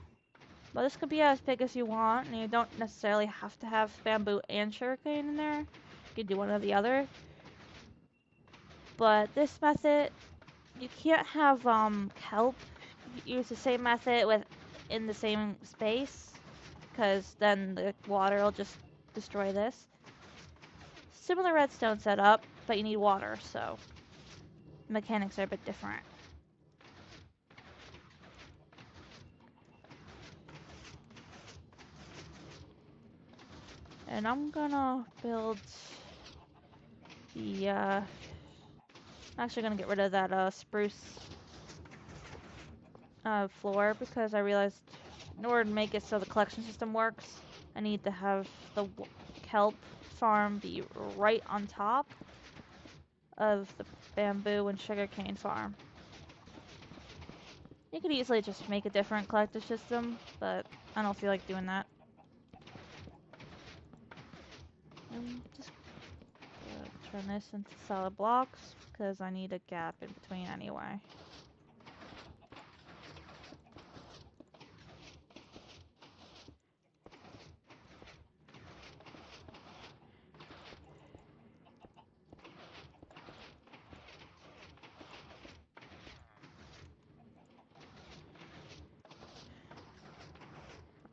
But this could be as big as you want, and you don't necessarily have to have bamboo and sugarcane in there. You can do one or the other. But this method, you can't have kelp use the same method in the same space, because then the water will just destroy this. Similar redstone setup, but you need water, so mechanics are a bit different. And I'm gonna build the, I'm actually gonna get rid of that, spruce, floor, because I realized in order to make it so the collection system works, I need to have the kelp farm be right on top of the bamboo and sugarcane farm. You could easily just make a different collector system, but I don't feel like doing that. Just turn this into solid blocks, because I need a gap in between anyway.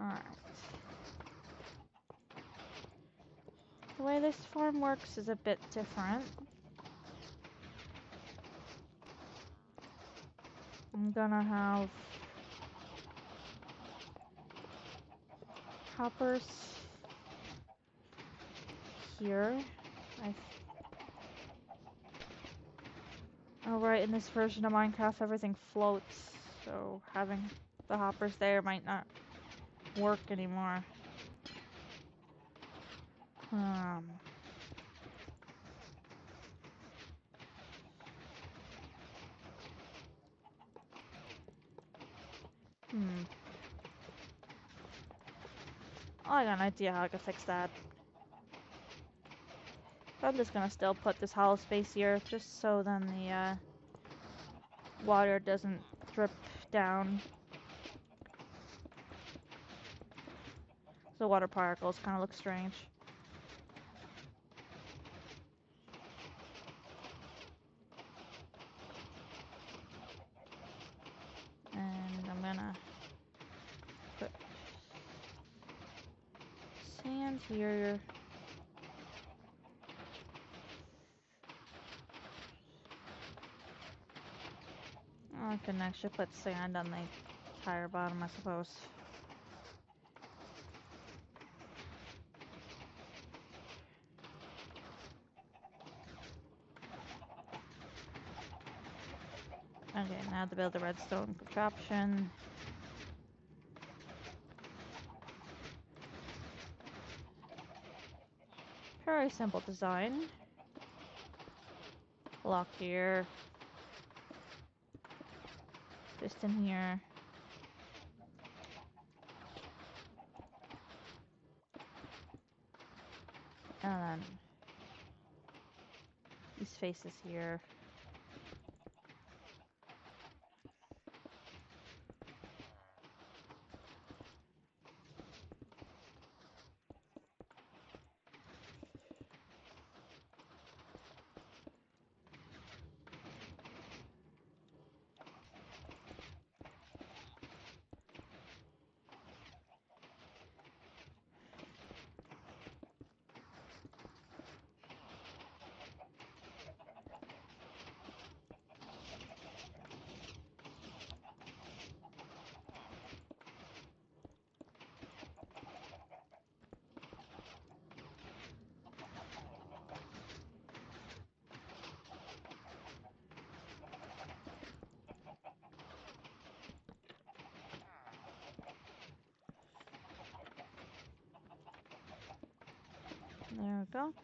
Alright. The way this farm works is a bit different. I'm gonna have hoppers here. Alright, in this version of Minecraft, everything floats, so having the hoppers there might not work anymore. I got an idea how I can fix that. I'm just gonna still put this hollow space here, just so then the water doesn't drip down. The water particles kind of look strange. And I'm gonna put sand here. I can actually put sand on the entire bottom, I suppose. Okay, now to build the redstone contraption. Very simple design. Block here. Piston here. And then these faces here. There we go.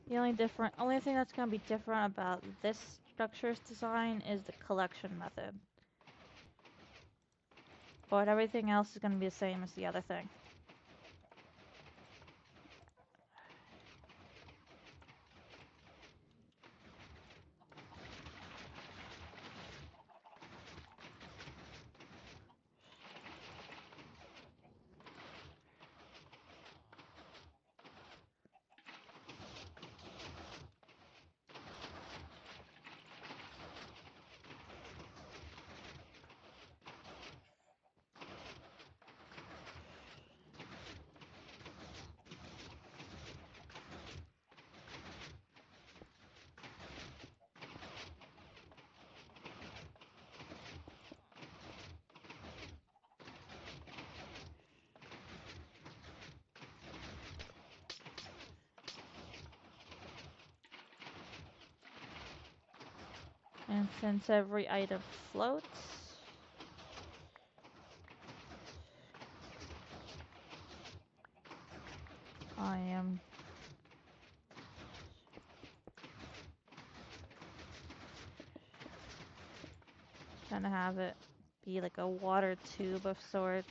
The only thing that's going to be different about this structure's design is the collection method. But everything else is going to be the same as the other thing. And since every item floats, I am gonna have it be like a water tube of sorts.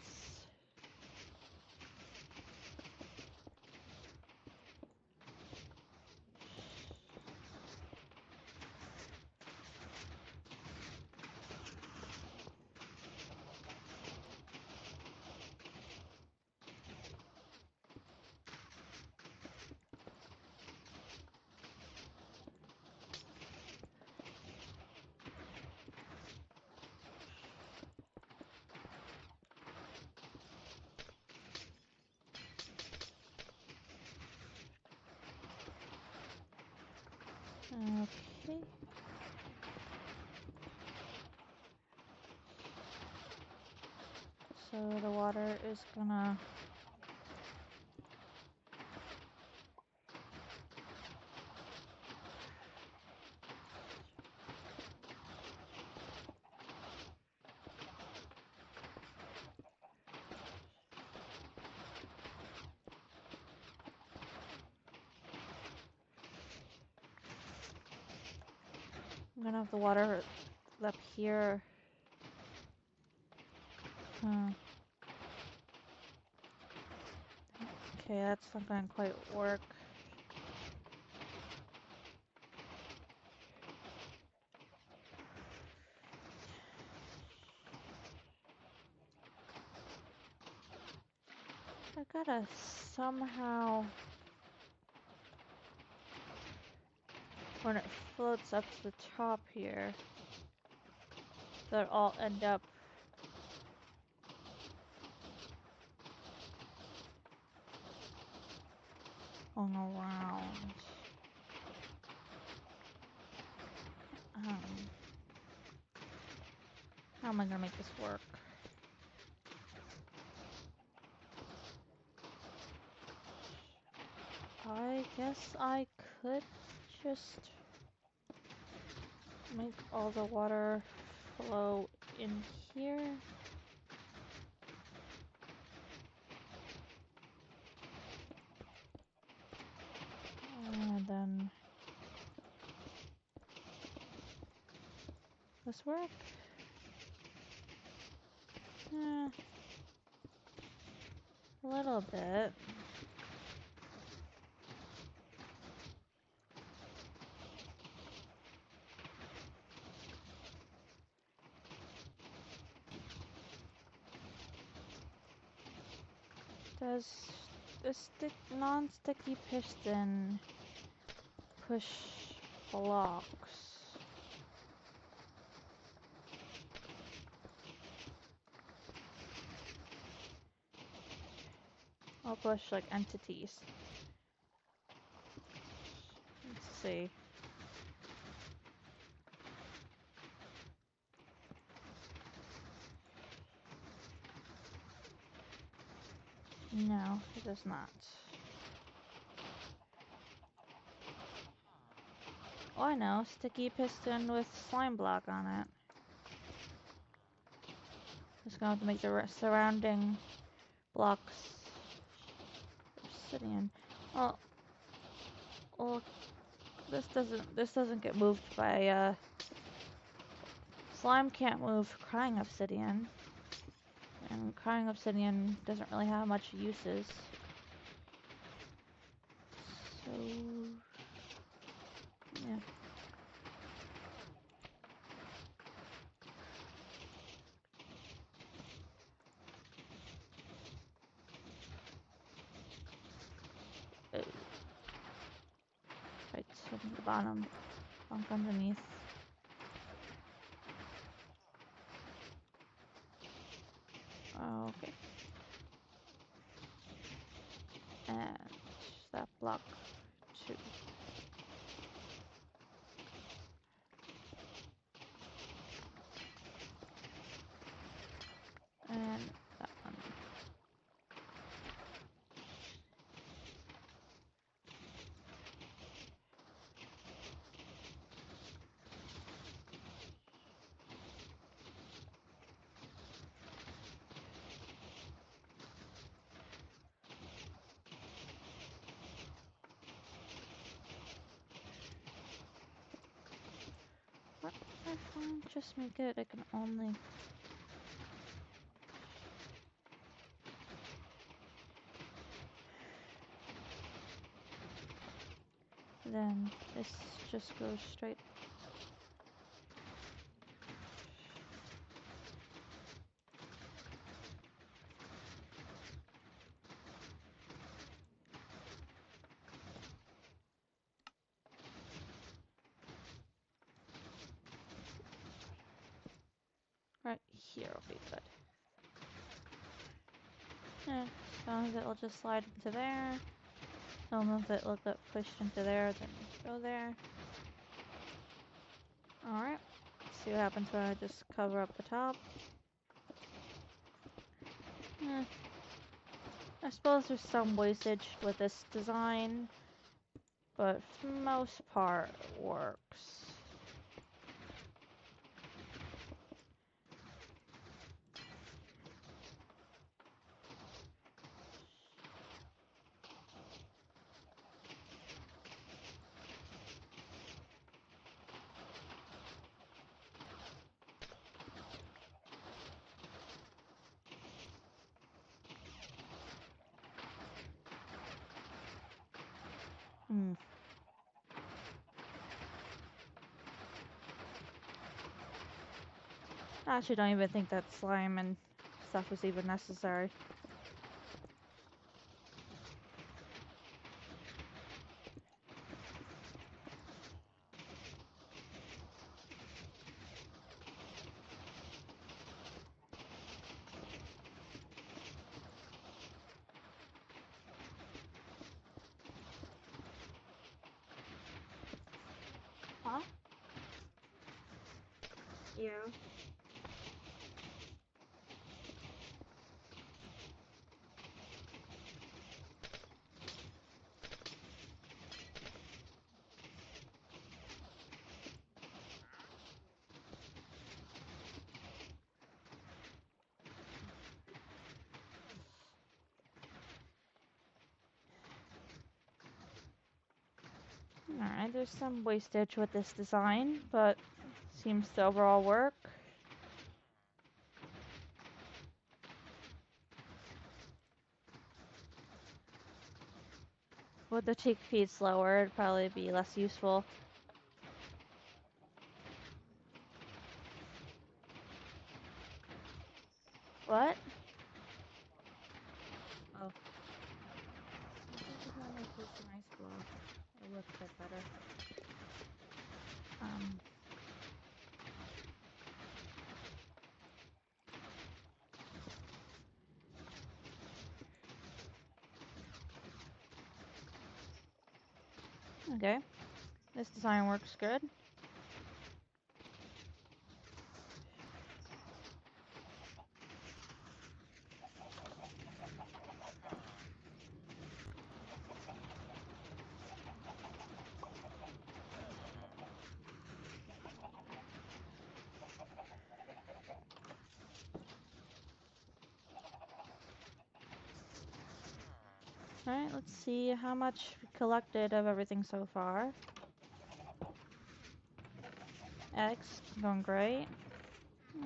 Okay. So the water is gonna I'm gonna have the water up here. Okay, that's not gonna quite work. I gotta somehow, when it floats up to the top here, they'll all end up going around. Um, how am I gonna make this work? I guess I could just make all the water flow in here. And then this work? A little bit. Does this non-sticky piston push blocks? I'll push like entities. Let's see. No, it does not. Oh, I know. Sticky piston with slime block on it. Just gonna have to make the surrounding blocks obsidian. Oh, well, this doesn't get moved by slime can't move crying obsidian, and crying obsidian doesn't really have much uses. So yeah. Right to the bottom, bunk underneath. Okay. And that block too. And that one. What if I just make it I can only... Then this just goes straight. Right here will be good. Yeah, some of it will just slide into there. Some of it will get pushed into there, then go there. Alright. See what happens when I just cover up the top. I suppose there's some wastage with this design, but for the most part it works. I actually don't even think that slime and stuff is even necessary. Yeah. Alright, there's some wastage with this design, but seems to overall work. With the chickpeas slower, it'd probably be less useful. What? Oh. I think if I make this an ice block, it'll look a bit better. Okay. This design works good. Alright, let's see how much we collected of everything so far. Eggs, going great.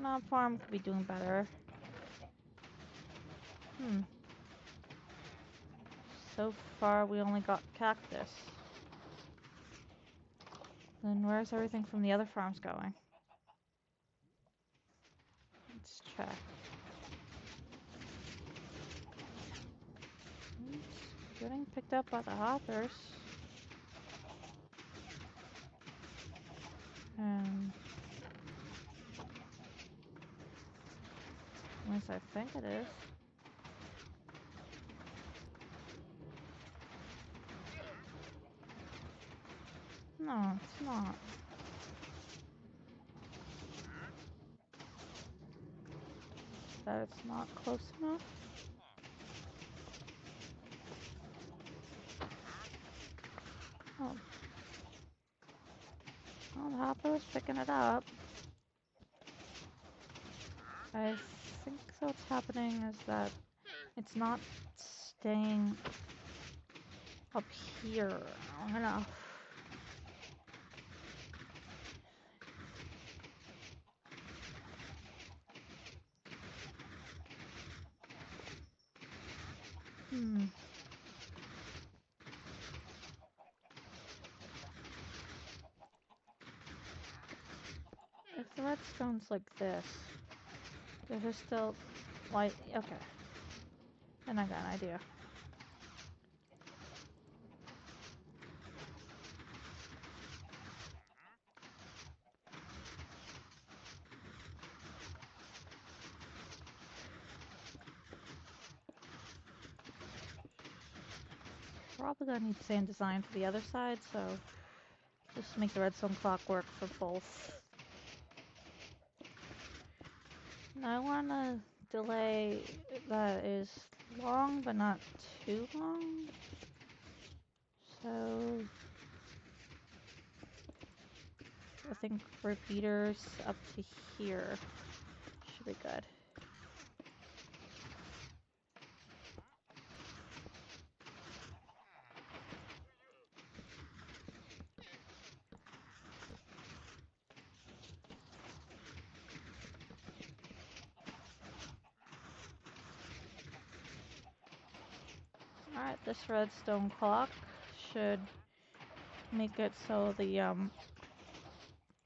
Mob farm could be doing better. So far we only got cactus. Then where's everything from the other farms going? Let's check. It's getting picked up by the hoppers. At least I think it is. No, it's not. That it's not close enough. Oh. Well, the hopper was picking it up. I think what's happening is that it's not staying up here long enough. If the redstone's like this, there's still light. Okay. Then I got an idea. Probably gonna need the same design for the other side, so just make the redstone clock work for both. Now I want a delay that is long but not too long. So I think repeaters up to here should be good. Alright, this redstone clock should make it so the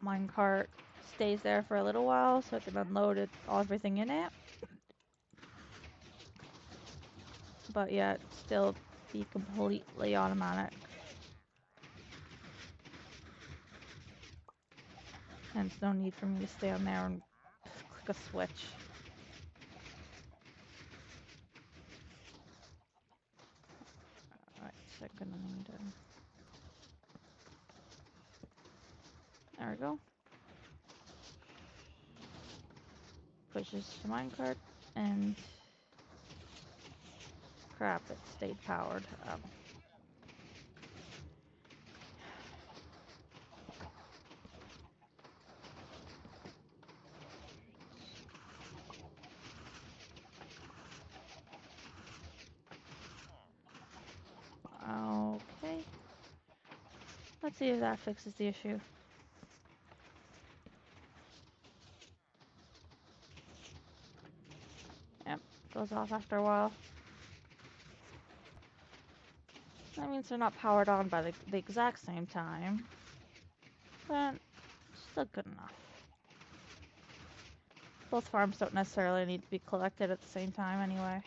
minecart stays there for a little while so it can unload everything in it. But yet still be completely automatic. Hence no need for me to stand there and click a switch. Alright, so I'm gonna need to... There we go. Pushes to minecart and crap, it stayed powered. Okay. Let's see if that fixes the issue. Yep, goes off after a while. That means they're not powered on by the exact same time, but still good enough. Both farms don't necessarily need to be collected at the same time anyway.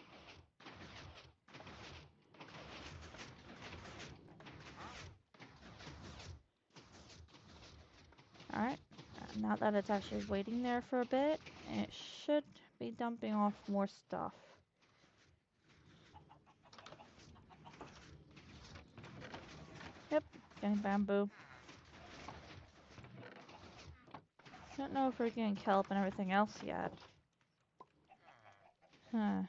Alright, now that it's actually waiting there for a bit, it should be dumping off more stuff. Yep, getting bamboo. Don't know if we're getting kelp and everything else yet. Huh.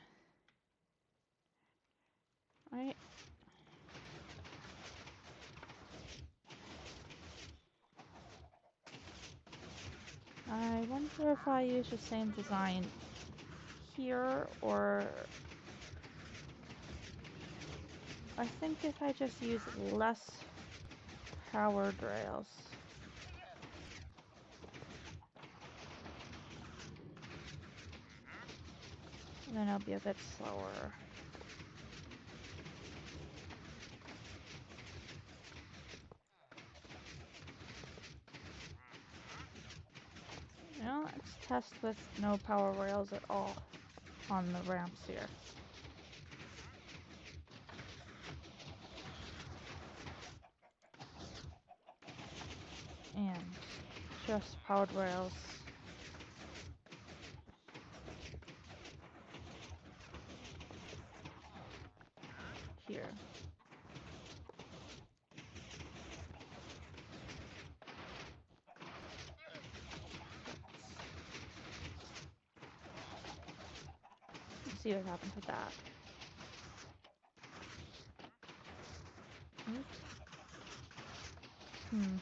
Right. I wonder if I use the same design here, or I think if I just use less powered rails. Then it'll be a bit slower. Now let's test with no power rails at all on the ramps here. And just powered rails here. Let's see what happens with that. Oops. Hmm.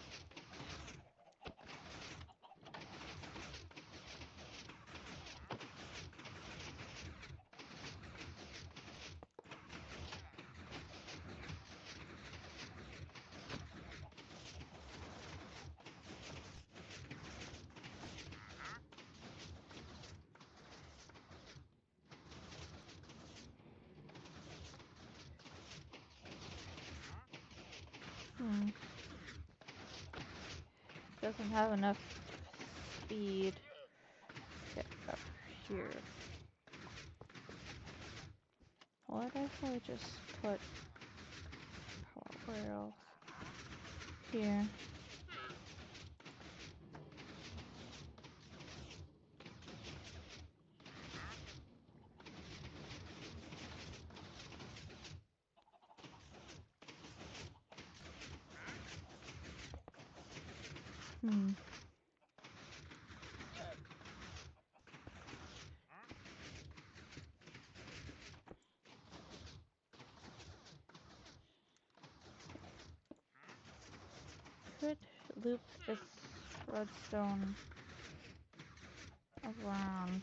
Hmm. Doesn't have enough speed to get up here. What if I just put power rails here? Hmm. Could loop this redstone around.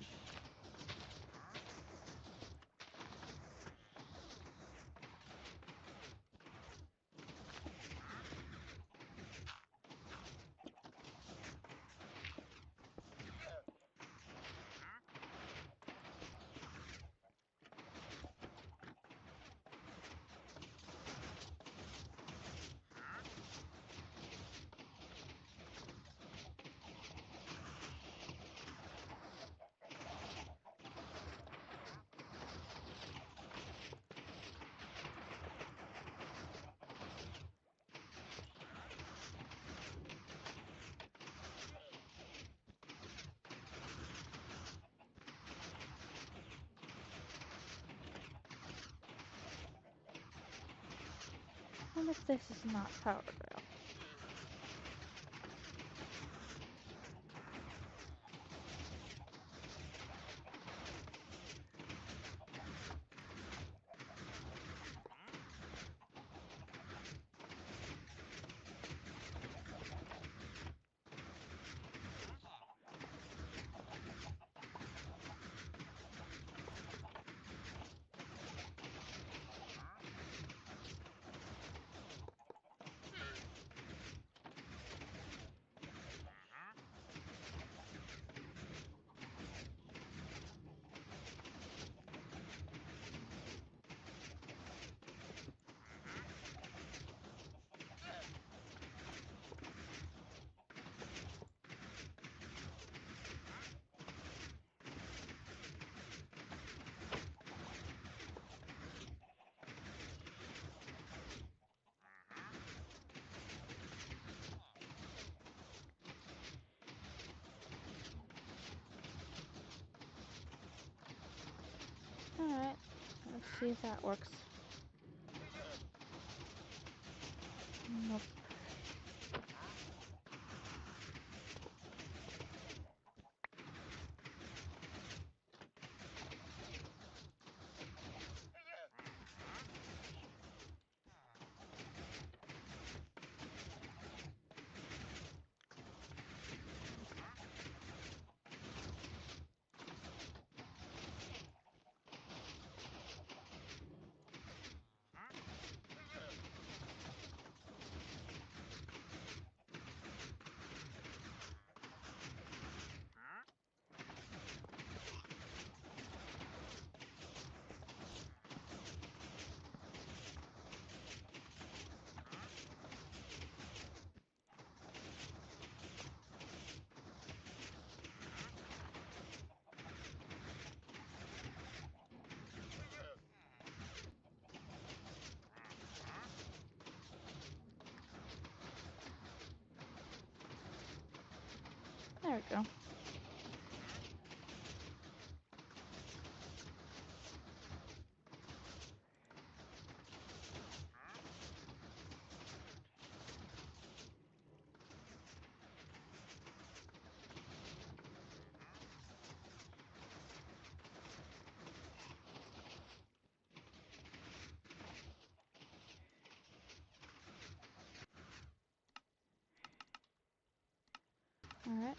What if this is not powered rail? Alright, let's see if that works. Nope. There we go. Alright.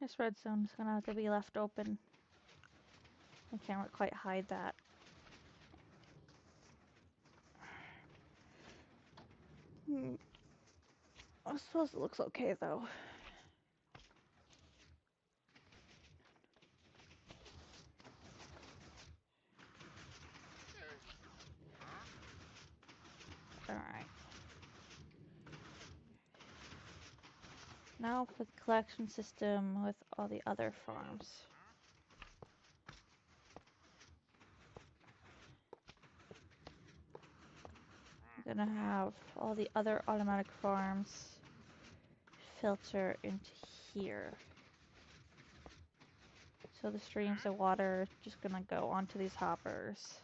This red zone's gonna have to be left open. I can't quite hide that. I suppose it looks okay though. Alright. Now for the collection system with all the other farms. I'm gonna have all the other automatic farms filter into here. So the streams of water are just gonna go onto these hoppers.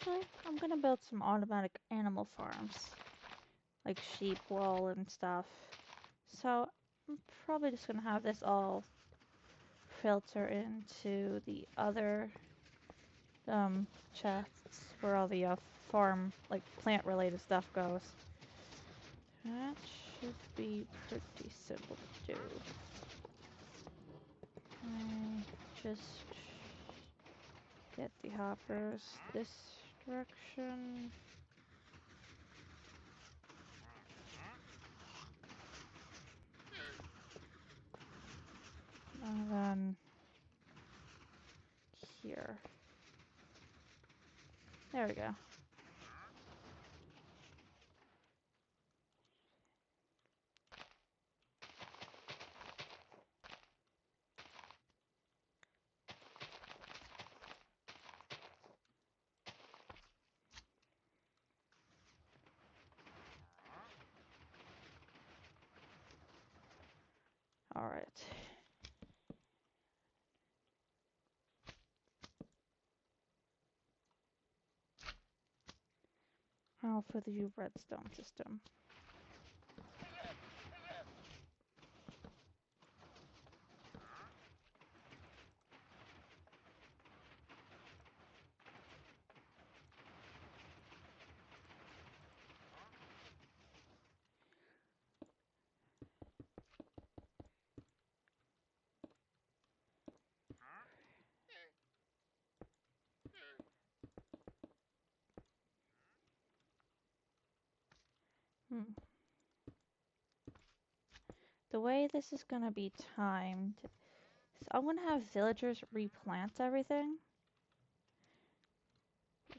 Actually, I'm gonna build some automatic animal farms, like sheep, wool, and stuff. So I'm probably just gonna have this all filter into the other chests where all the farm, like plant-related stuff goes. That should be pretty simple to do. I just get the hoppers this direction. And then here. There we go. All right. Now for the redstone system. The way this is gonna be timed is I'm gonna have villagers replant everything.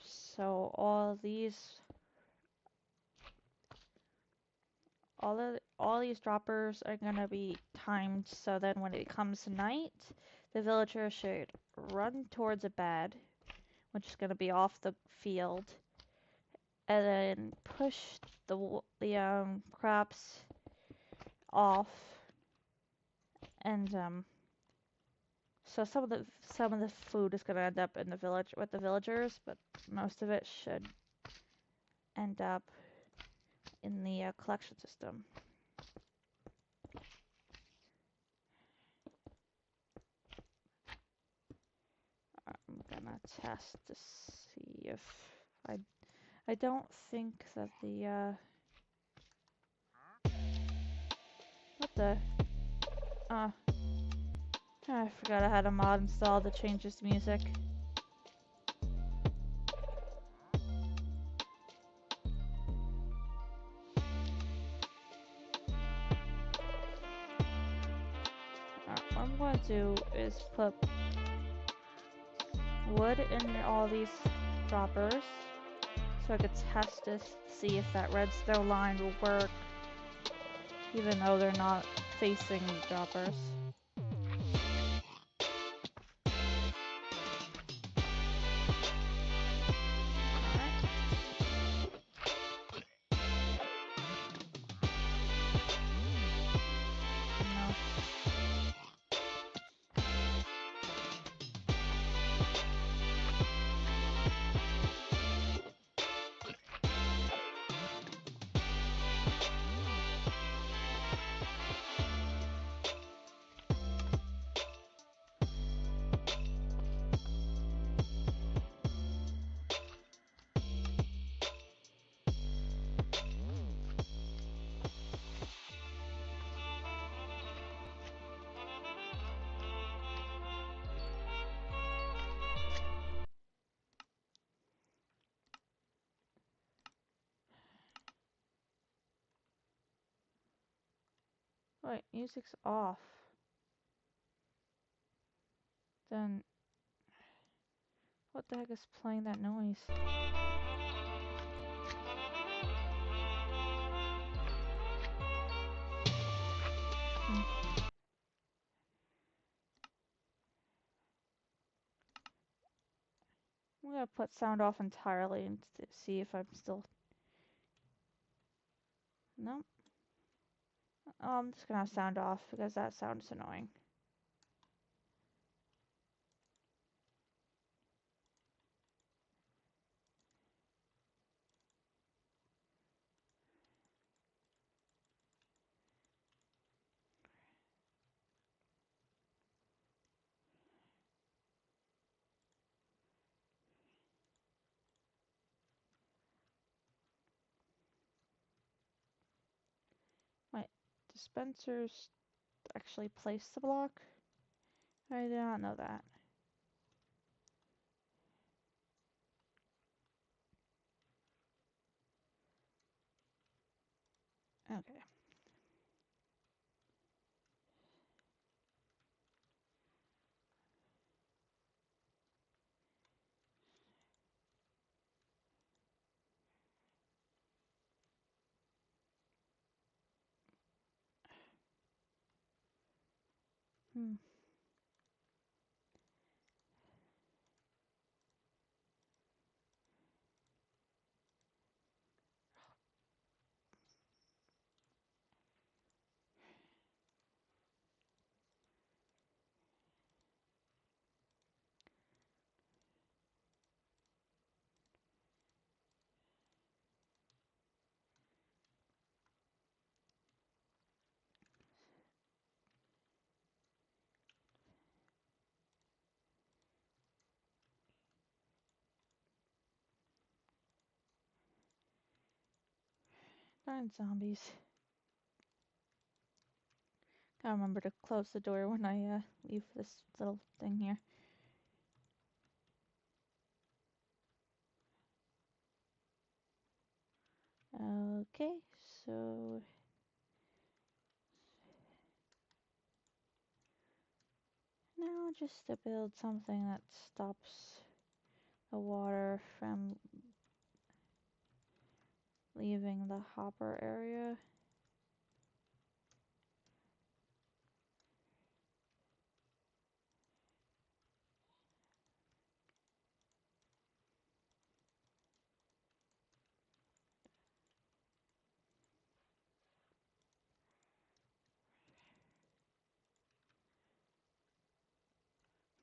So all these all these droppers are gonna be timed so then when it comes night, the villager should run towards a bed, which is gonna be off the field, and then push the crops off, and so some of the food is gonna end up in the village with the villagers, but most of it should end up in the collection system. I'm gonna test to see if I don't think that the what the I forgot I had a mod installed that changes music. What I'm going to do is put wood in all these droppers so I could test this, see if that redstone line will work even though they're not facing the droppers. Wait, music's off. Then what the heck is playing that noise? I'm gonna put sound off entirely and see if I'm still. Nope. Oh, I'm just gonna have sound off because that sound is annoying. dispensers actually place the block? I did not know that. Okay. Hmm. Darn zombies. Gotta remember to close the door when I leave this little thing here. Okay, so now just to build something that stops the water from leaving the hopper area.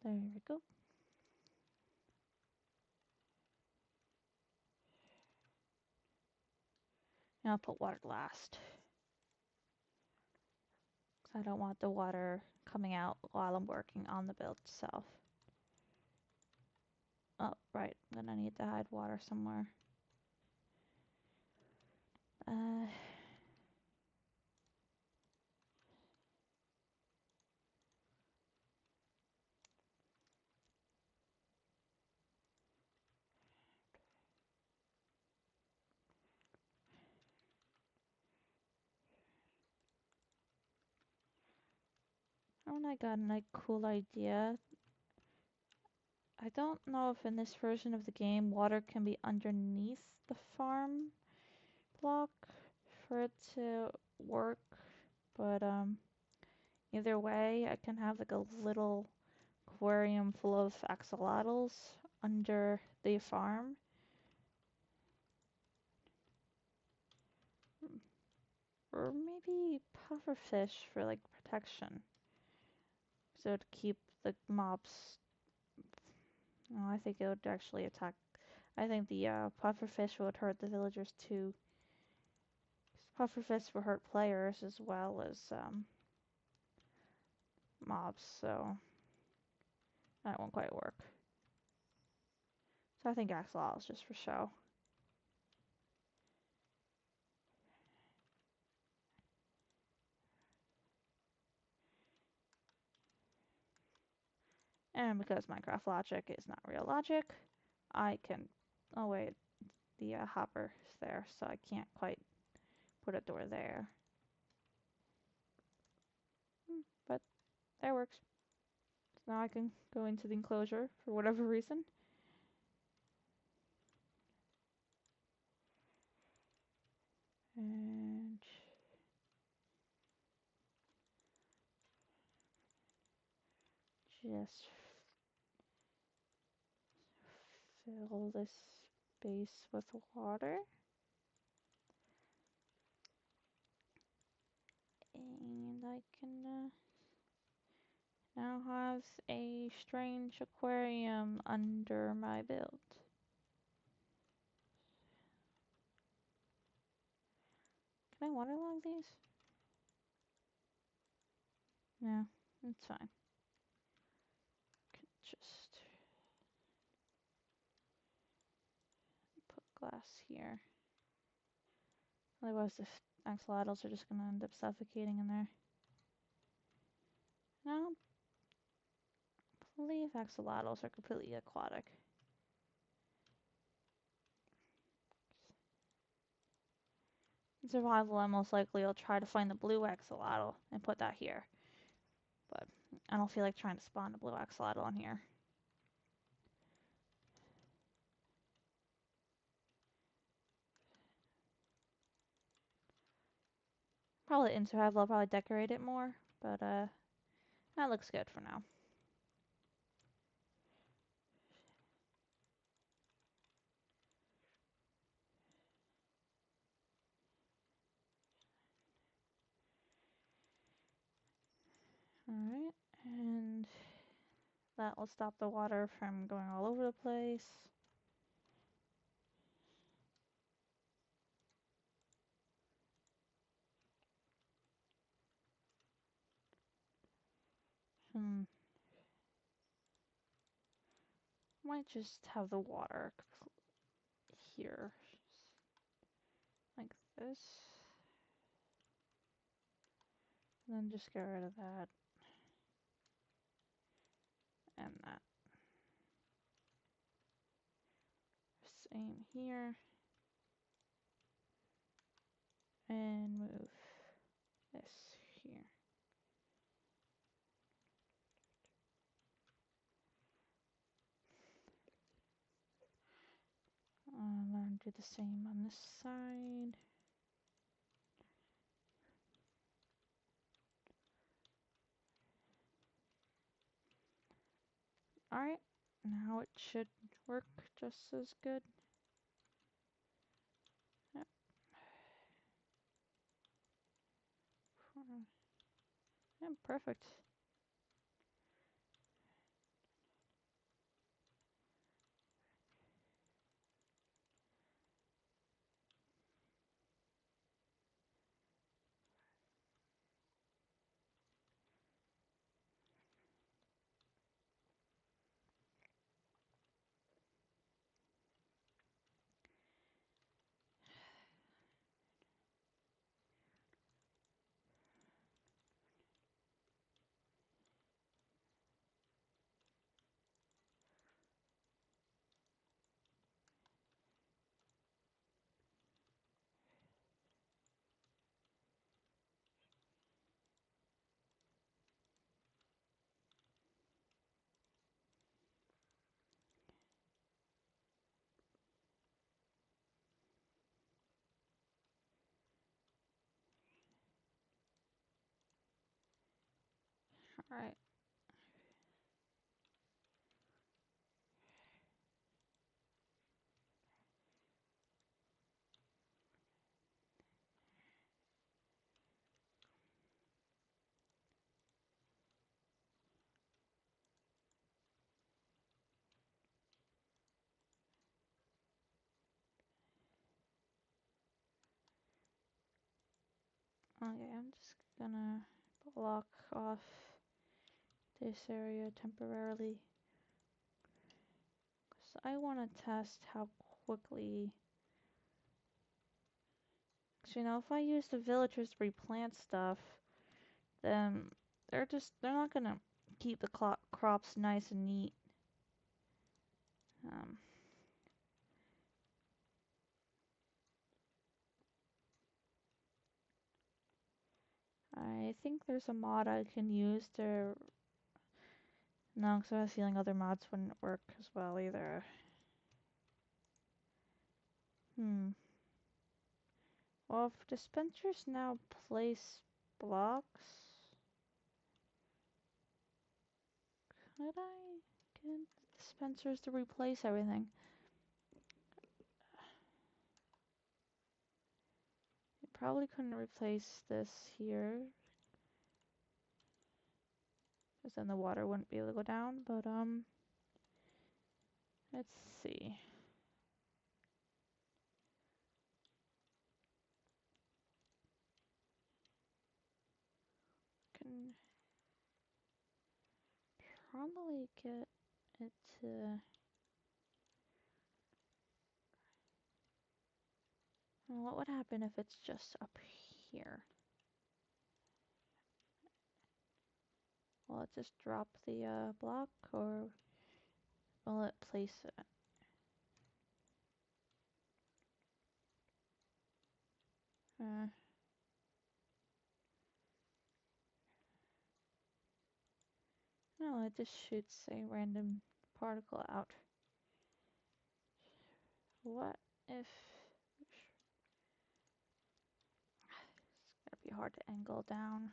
There we go. And I'll put water last, because I don't want the water coming out while I'm working on the build itself. Oh, right, I'm gonna need to hide water somewhere. Uh, I got a cool idea. I don't know if in this version of the game water can be underneath the farm block for it to work, but either way, I can have like a little aquarium full of axolotls under the farm. Or maybe pufferfish for like protection. So to keep the mobs. No, I think it would actually attack. I think the pufferfish would hurt the villagers too. Pufferfish will hurt players as well as mobs, so that won't quite work. So I think axolotl is just for show. And because Minecraft logic is not real logic, I can... Oh wait, the hopper is there, so I can't quite put a door there. But that works. So now I can go into the enclosure for whatever reason. And just fill this space with water. And I can now have a strange aquarium under my build. Can I waterlog these? No, it's fine. Could just put glass here Otherwise, the axolotls are just gonna end up suffocating in there. I don't believe axolotls are completely aquatic. In survival, I most likely will try to find the blue axolotl and put that here. But I don't feel like trying to spawn a blue axolotl on here. Probably in survival, I'll probably decorate it more, but that looks good for now. Alright, and that will stop the water from going all over the place. Might just have the water here, like this. And then just get rid of that. And that. Same here. And move this here. And then do the same on this side. Alright, now it should work just as good. Yep. Yeah, perfect. Alright. Okay, I'm just gonna block off this area temporarily. So I want to test how quickly. Cause you know, if I use the villagers to replant stuff, then they're not gonna keep the crops nice and neat. I think there's a mod I can use to. No, because I have a feeling other mods wouldn't work as well either. Well, if dispensers now place blocks, could I get dispensers to replace everything? You probably couldn't replace this here, because then the water wouldn't be able to go down, but let's see. Can probably get it to. What would happen if it's just up here? Will it just drop the block, or will it place it? No, it just shoots a random particle out. What if... It's gonna be hard to angle down.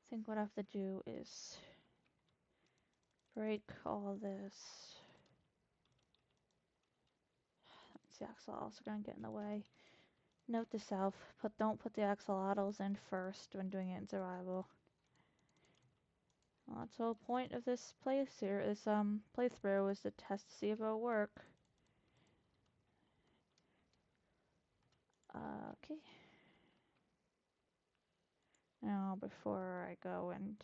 I think what I have to do is break all this. The axolotls are gonna get in the way. Note to self, don't put the axolotls in first when doing it in survival. Well, that's the whole point of this playthrough is to test to see if it'll work. Okay. Now, before I go and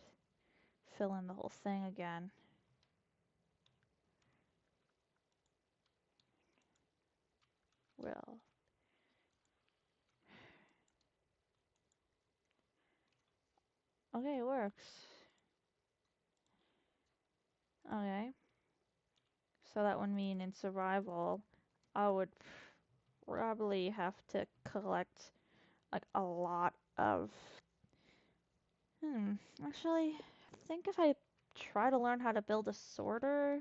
fill in the whole thing again. Well. Okay, it works. Okay. So that would mean in survival, I would probably have to collect like a lot of... Actually, I think if I try to learn how to build a sorter,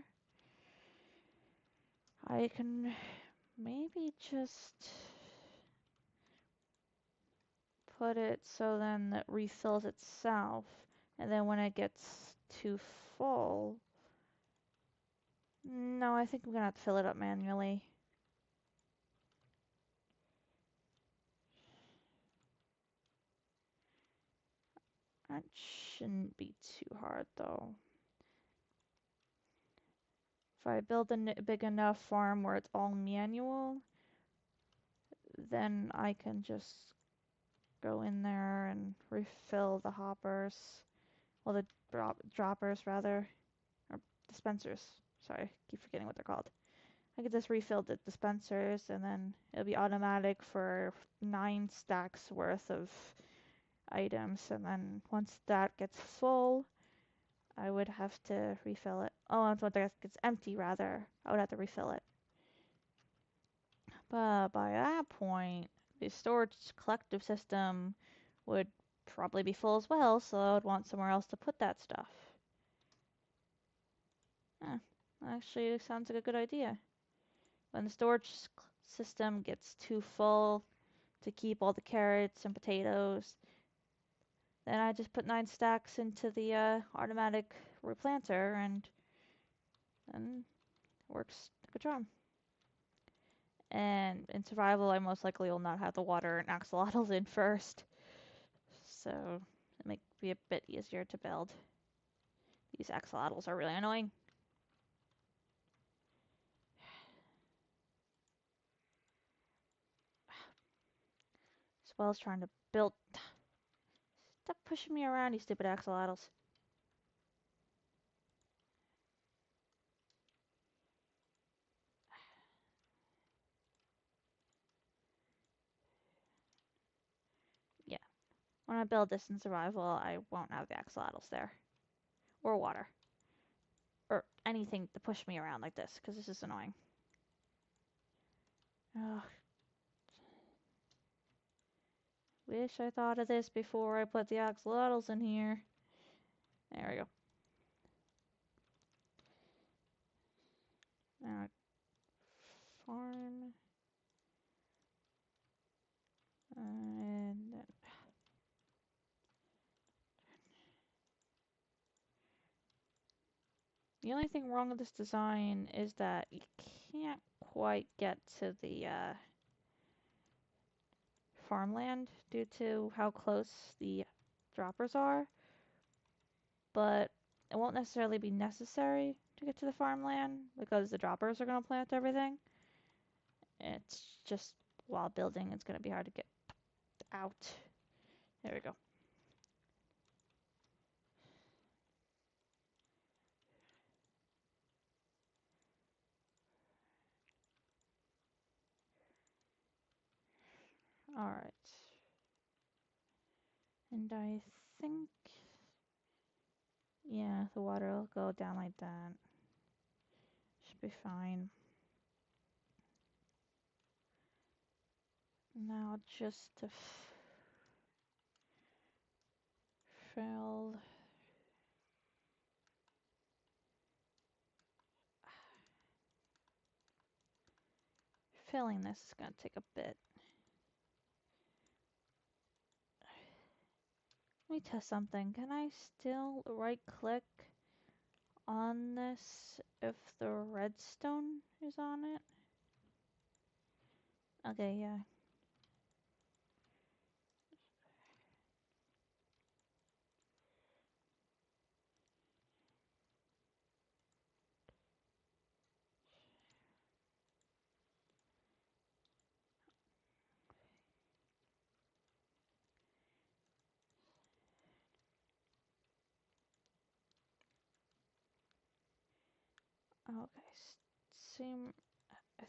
I can maybe just put it so then it refills itself, and then when it gets too full... No, I think I'm gonna have to fill it up manually. That shouldn't be too hard though. If I build a big enough farm where it's all manual, then I can just go in there and refill the hoppers. Well, the droppers rather. Or dispensers. Sorry, keep forgetting what they're called. I could just refill the dispensers and then it'll be automatic for 9 stacks worth of items. And then once that gets full, I would have to refill it. Oh, once that gets empty rather, I would have to refill it. But by that point, the storage collective system would probably be full as well, so I would want somewhere else to put that stuff. Actually, it sounds like a good idea. When the storage system gets too full to keep all the carrots and potatoes, then I just put 9 stacks into the automatic replanter and it works like a charm. And in survival, I most likely will not have the water and axolotls in first. So it might be a bit easier to build. These axolotls are really annoying. As well as trying to build... Stop pushing me around, you stupid axolotls. Yeah. When I build this in survival, I won't have the axolotls there. Or water. Or anything to push me around like this, because this is annoying. Ugh. Wish I thought of this before I put the axolotls in here. There we go. Now, farm. And then... The only thing wrong with this design is that you can't quite get to the farmland due to how close the droppers are, but it won't necessarily be necessary to get to the farmland because the droppers are going to plant everything. It's just while building, it's going to be hard to get out. There we go. Alright. And I think, yeah, the water will go down like that. Should be fine. Now just to fill. Filling this is gonna take a bit. Let me test something. Can I still right click on this if the redstone is on it? Okay, yeah. Okay, seem I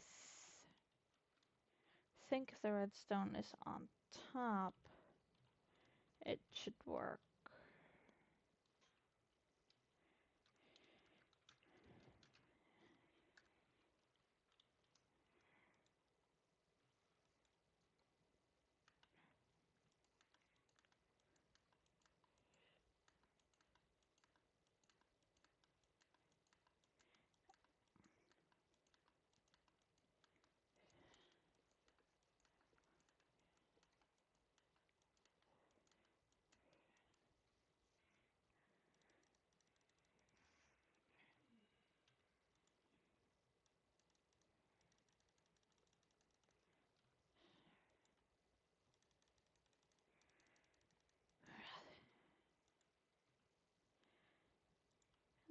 think if the redstone is on top, it should work.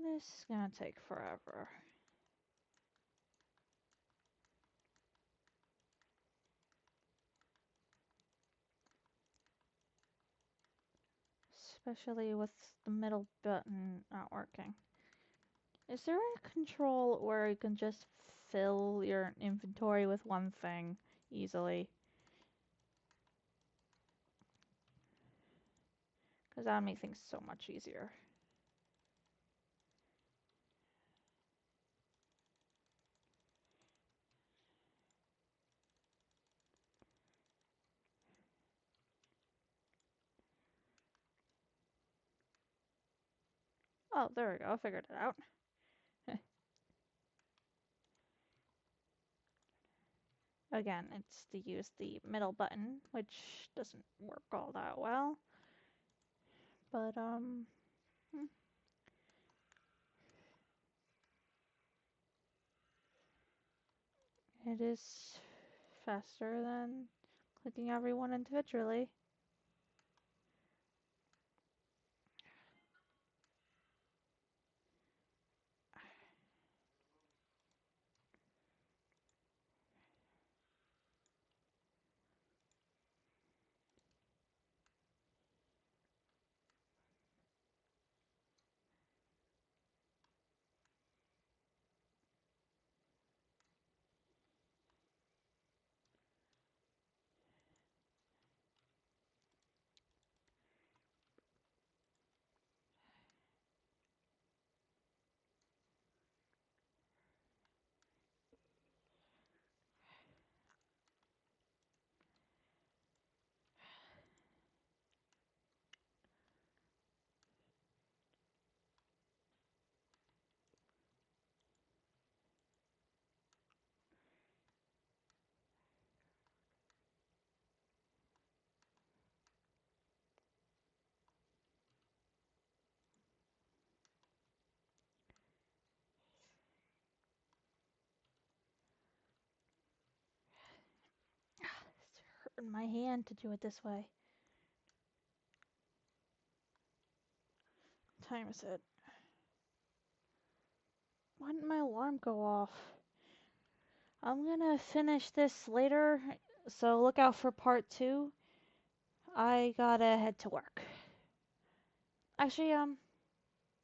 This is gonna take forever. Especially with the middle button not working. Is there a control where you can just fill your inventory with one thing easily? Because that would make things so much easier. Oh, there we go. I figured it out. Again, it's to use the middle button, which doesn't work all that well. But, it is faster than clicking everyone individually. It's hurting my hand to do it this way. What time is it? Why didn't my alarm go off? I'm gonna finish this later, so look out for part 2. I gotta head to work. Actually, I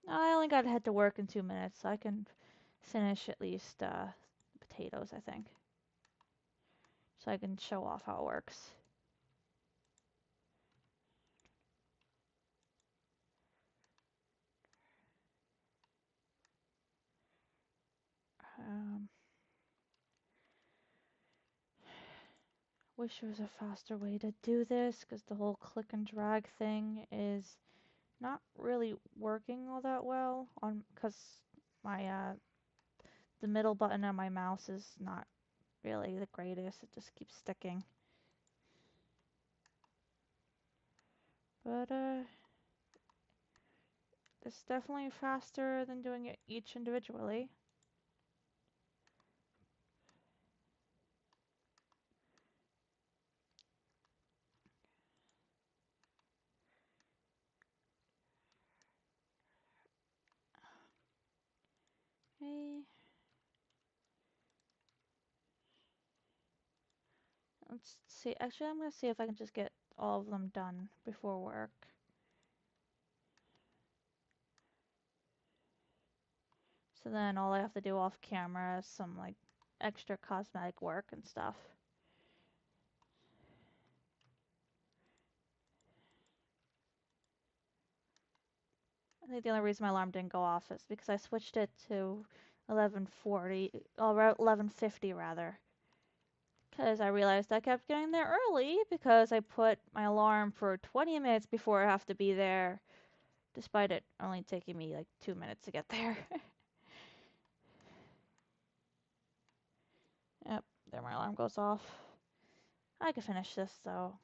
only gotta head to work in 2 minutes, so I can finish at least potatoes, I think. So I can show off how it works. Wish there was a faster way to do this, because the whole click and drag thing is not really working all that well because my the middle button on my mouse is not really the greatest. It just keeps sticking. But it's definitely faster than doing it each individually. Okay. Let's see. Actually, I'm gonna see if I can just get all of them done before work. So then all I have to do off camera is some like extra cosmetic work and stuff. I think the only reason my alarm didn't go off is because I switched it to 11:40, or 11:50 rather. Because I realized I kept getting there early because I put my alarm for 20 minutes before I have to be there, despite it only taking me like 2 minutes to get there. Yep, there my alarm goes off. I can finish this though.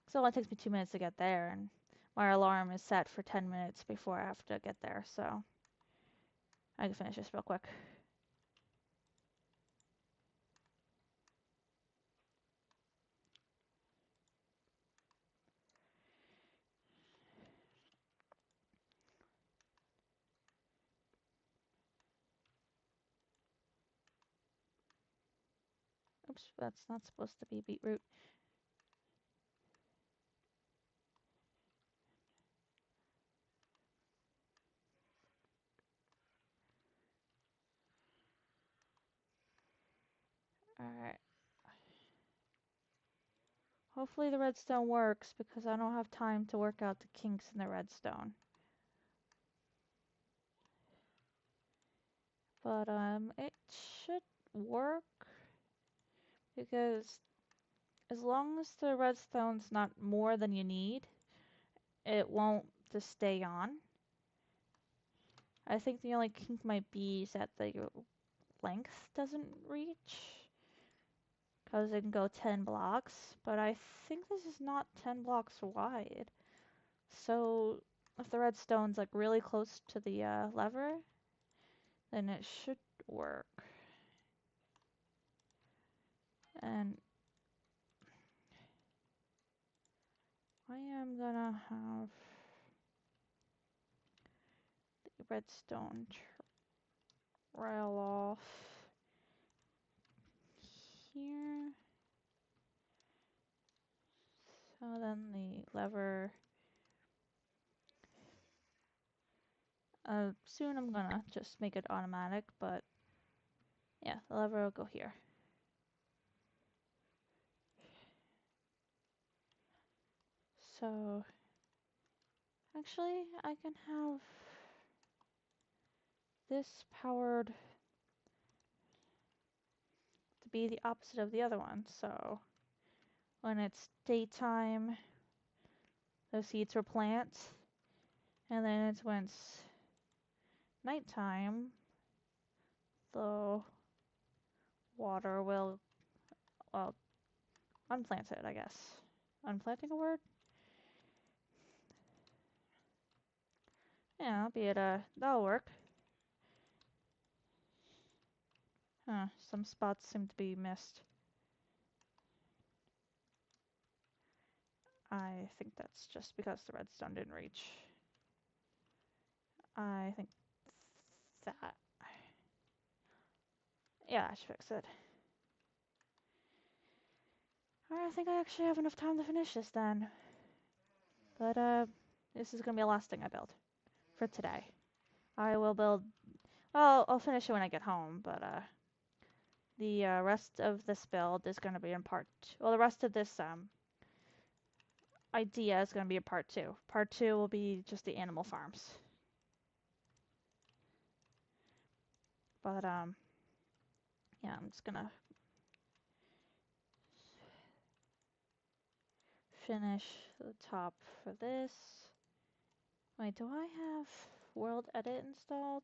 So it only takes me 2 minutes to get there, and my alarm is set for 10 minutes before I have to get there, so I can finish this real quick. Oops, that's not supposed to be beetroot. Alright. Hopefully the redstone works because I don't have time to work out the kinks in the redstone. But it should work because as long as the redstone's not more than you need, it won't just stay on. I think the only kink might be is that the length doesn't reach, because it can go 10 blocks, but I think this is not 10 blocks wide. So if the redstone's like really close to the lever, then it should work. And I am gonna have the redstone trail off here. So then the lever. Soon I'm gonna just make it automatic, but yeah, the lever will go here. So actually, I can have this powered to be the opposite of the other one. So when it's daytime, those seeds will plant, and then it's when it's nighttime, the water will, well, unplant it, I guess. Unplanting a word? Yeah, be it that'll work. Huh, some spots seem to be missed. I think that's just because the redstone didn't reach. I think that. Yeah, I should fix it. Alright, I think I actually have enough time to finish this then. But this is gonna be the last thing I build for today. I will build. Well, I'll finish it when I get home, but the rest of this build is gonna be in part. Well, the rest of this idea is gonna be in part 2. Part 2 will be just the animal farms. But yeah, I'm just gonna finish the top for this. Wait, do I have World Edit installed?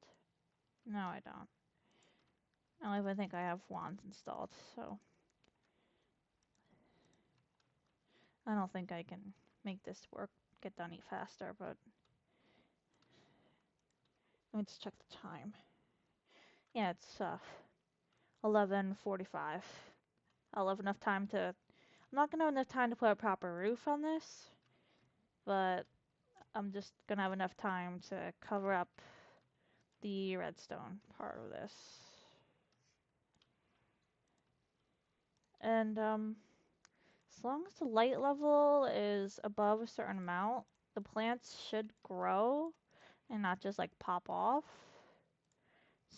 No, I don't. I don't even think I have wands installed, so I don't think I can make this work, get done any faster, but let me just check the time. Yeah, it's 11:45. I'll have enough time to, I'm not gonna have enough time to put a proper roof on this, but I'm just gonna have enough time to cover up the redstone part of this. And as long as the light level is above a certain amount, the plants should grow and not just like pop off.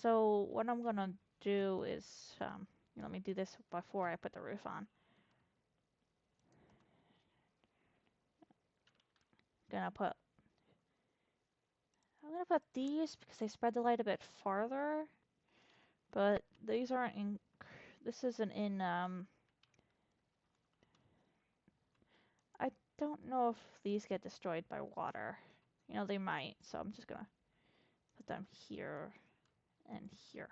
So what I'm gonna do is, let me do this before I put the roof on. I'm gonna put these because they spread the light a bit farther, but these aren't in, this isn't in, I don't know if these get destroyed by water. You know, they might, so I'm just gonna put them here and here.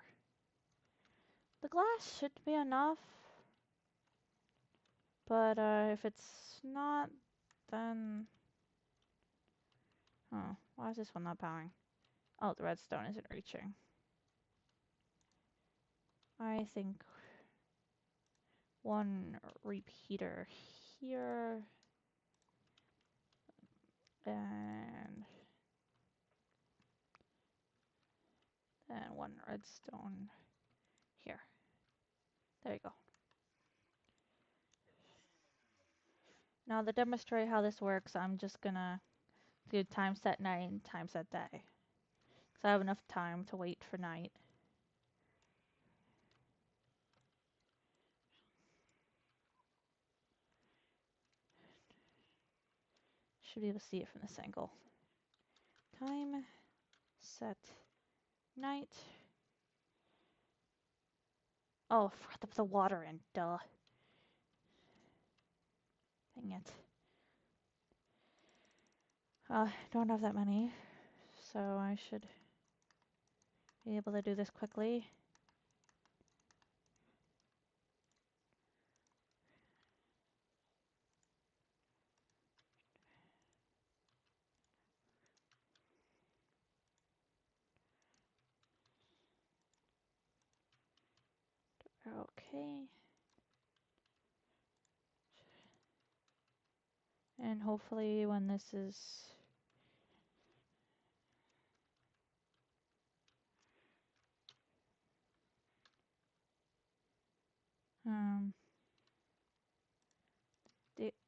The glass should be enough, but if it's not, then... Oh, why is this one not powering? Oh, the redstone isn't reaching. I think one repeater here, and then one redstone here. There you go. Now to demonstrate how this works, I'm just gonna do time set night and time set day. So I have enough time to wait for night. Should be able to see it from this angle. Time set night. Oh, I forgot to put the water in, duh. Dang it. Don't have that many, so I should be able to do this quickly. Okay. And hopefully when this is...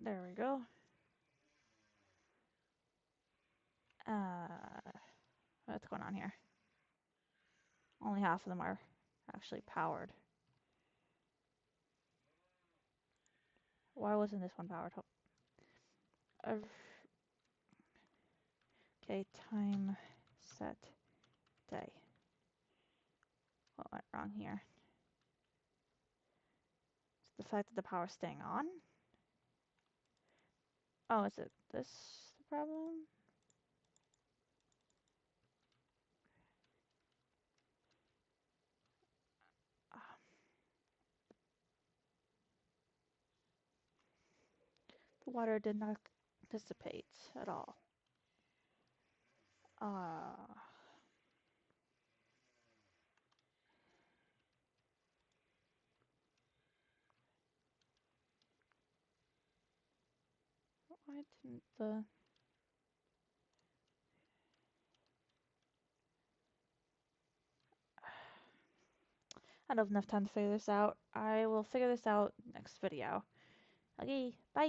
there we go. What's going on here? Only half of them are actually powered. Why wasn't this one powered? Okay, time set day. What went wrong here? It's the fact that the power's staying on? Oh, is it this the problem? The water did not dissipate at all. Why didn't the... I don't have enough time to figure this out. I will figure this out next video. Okay, bye!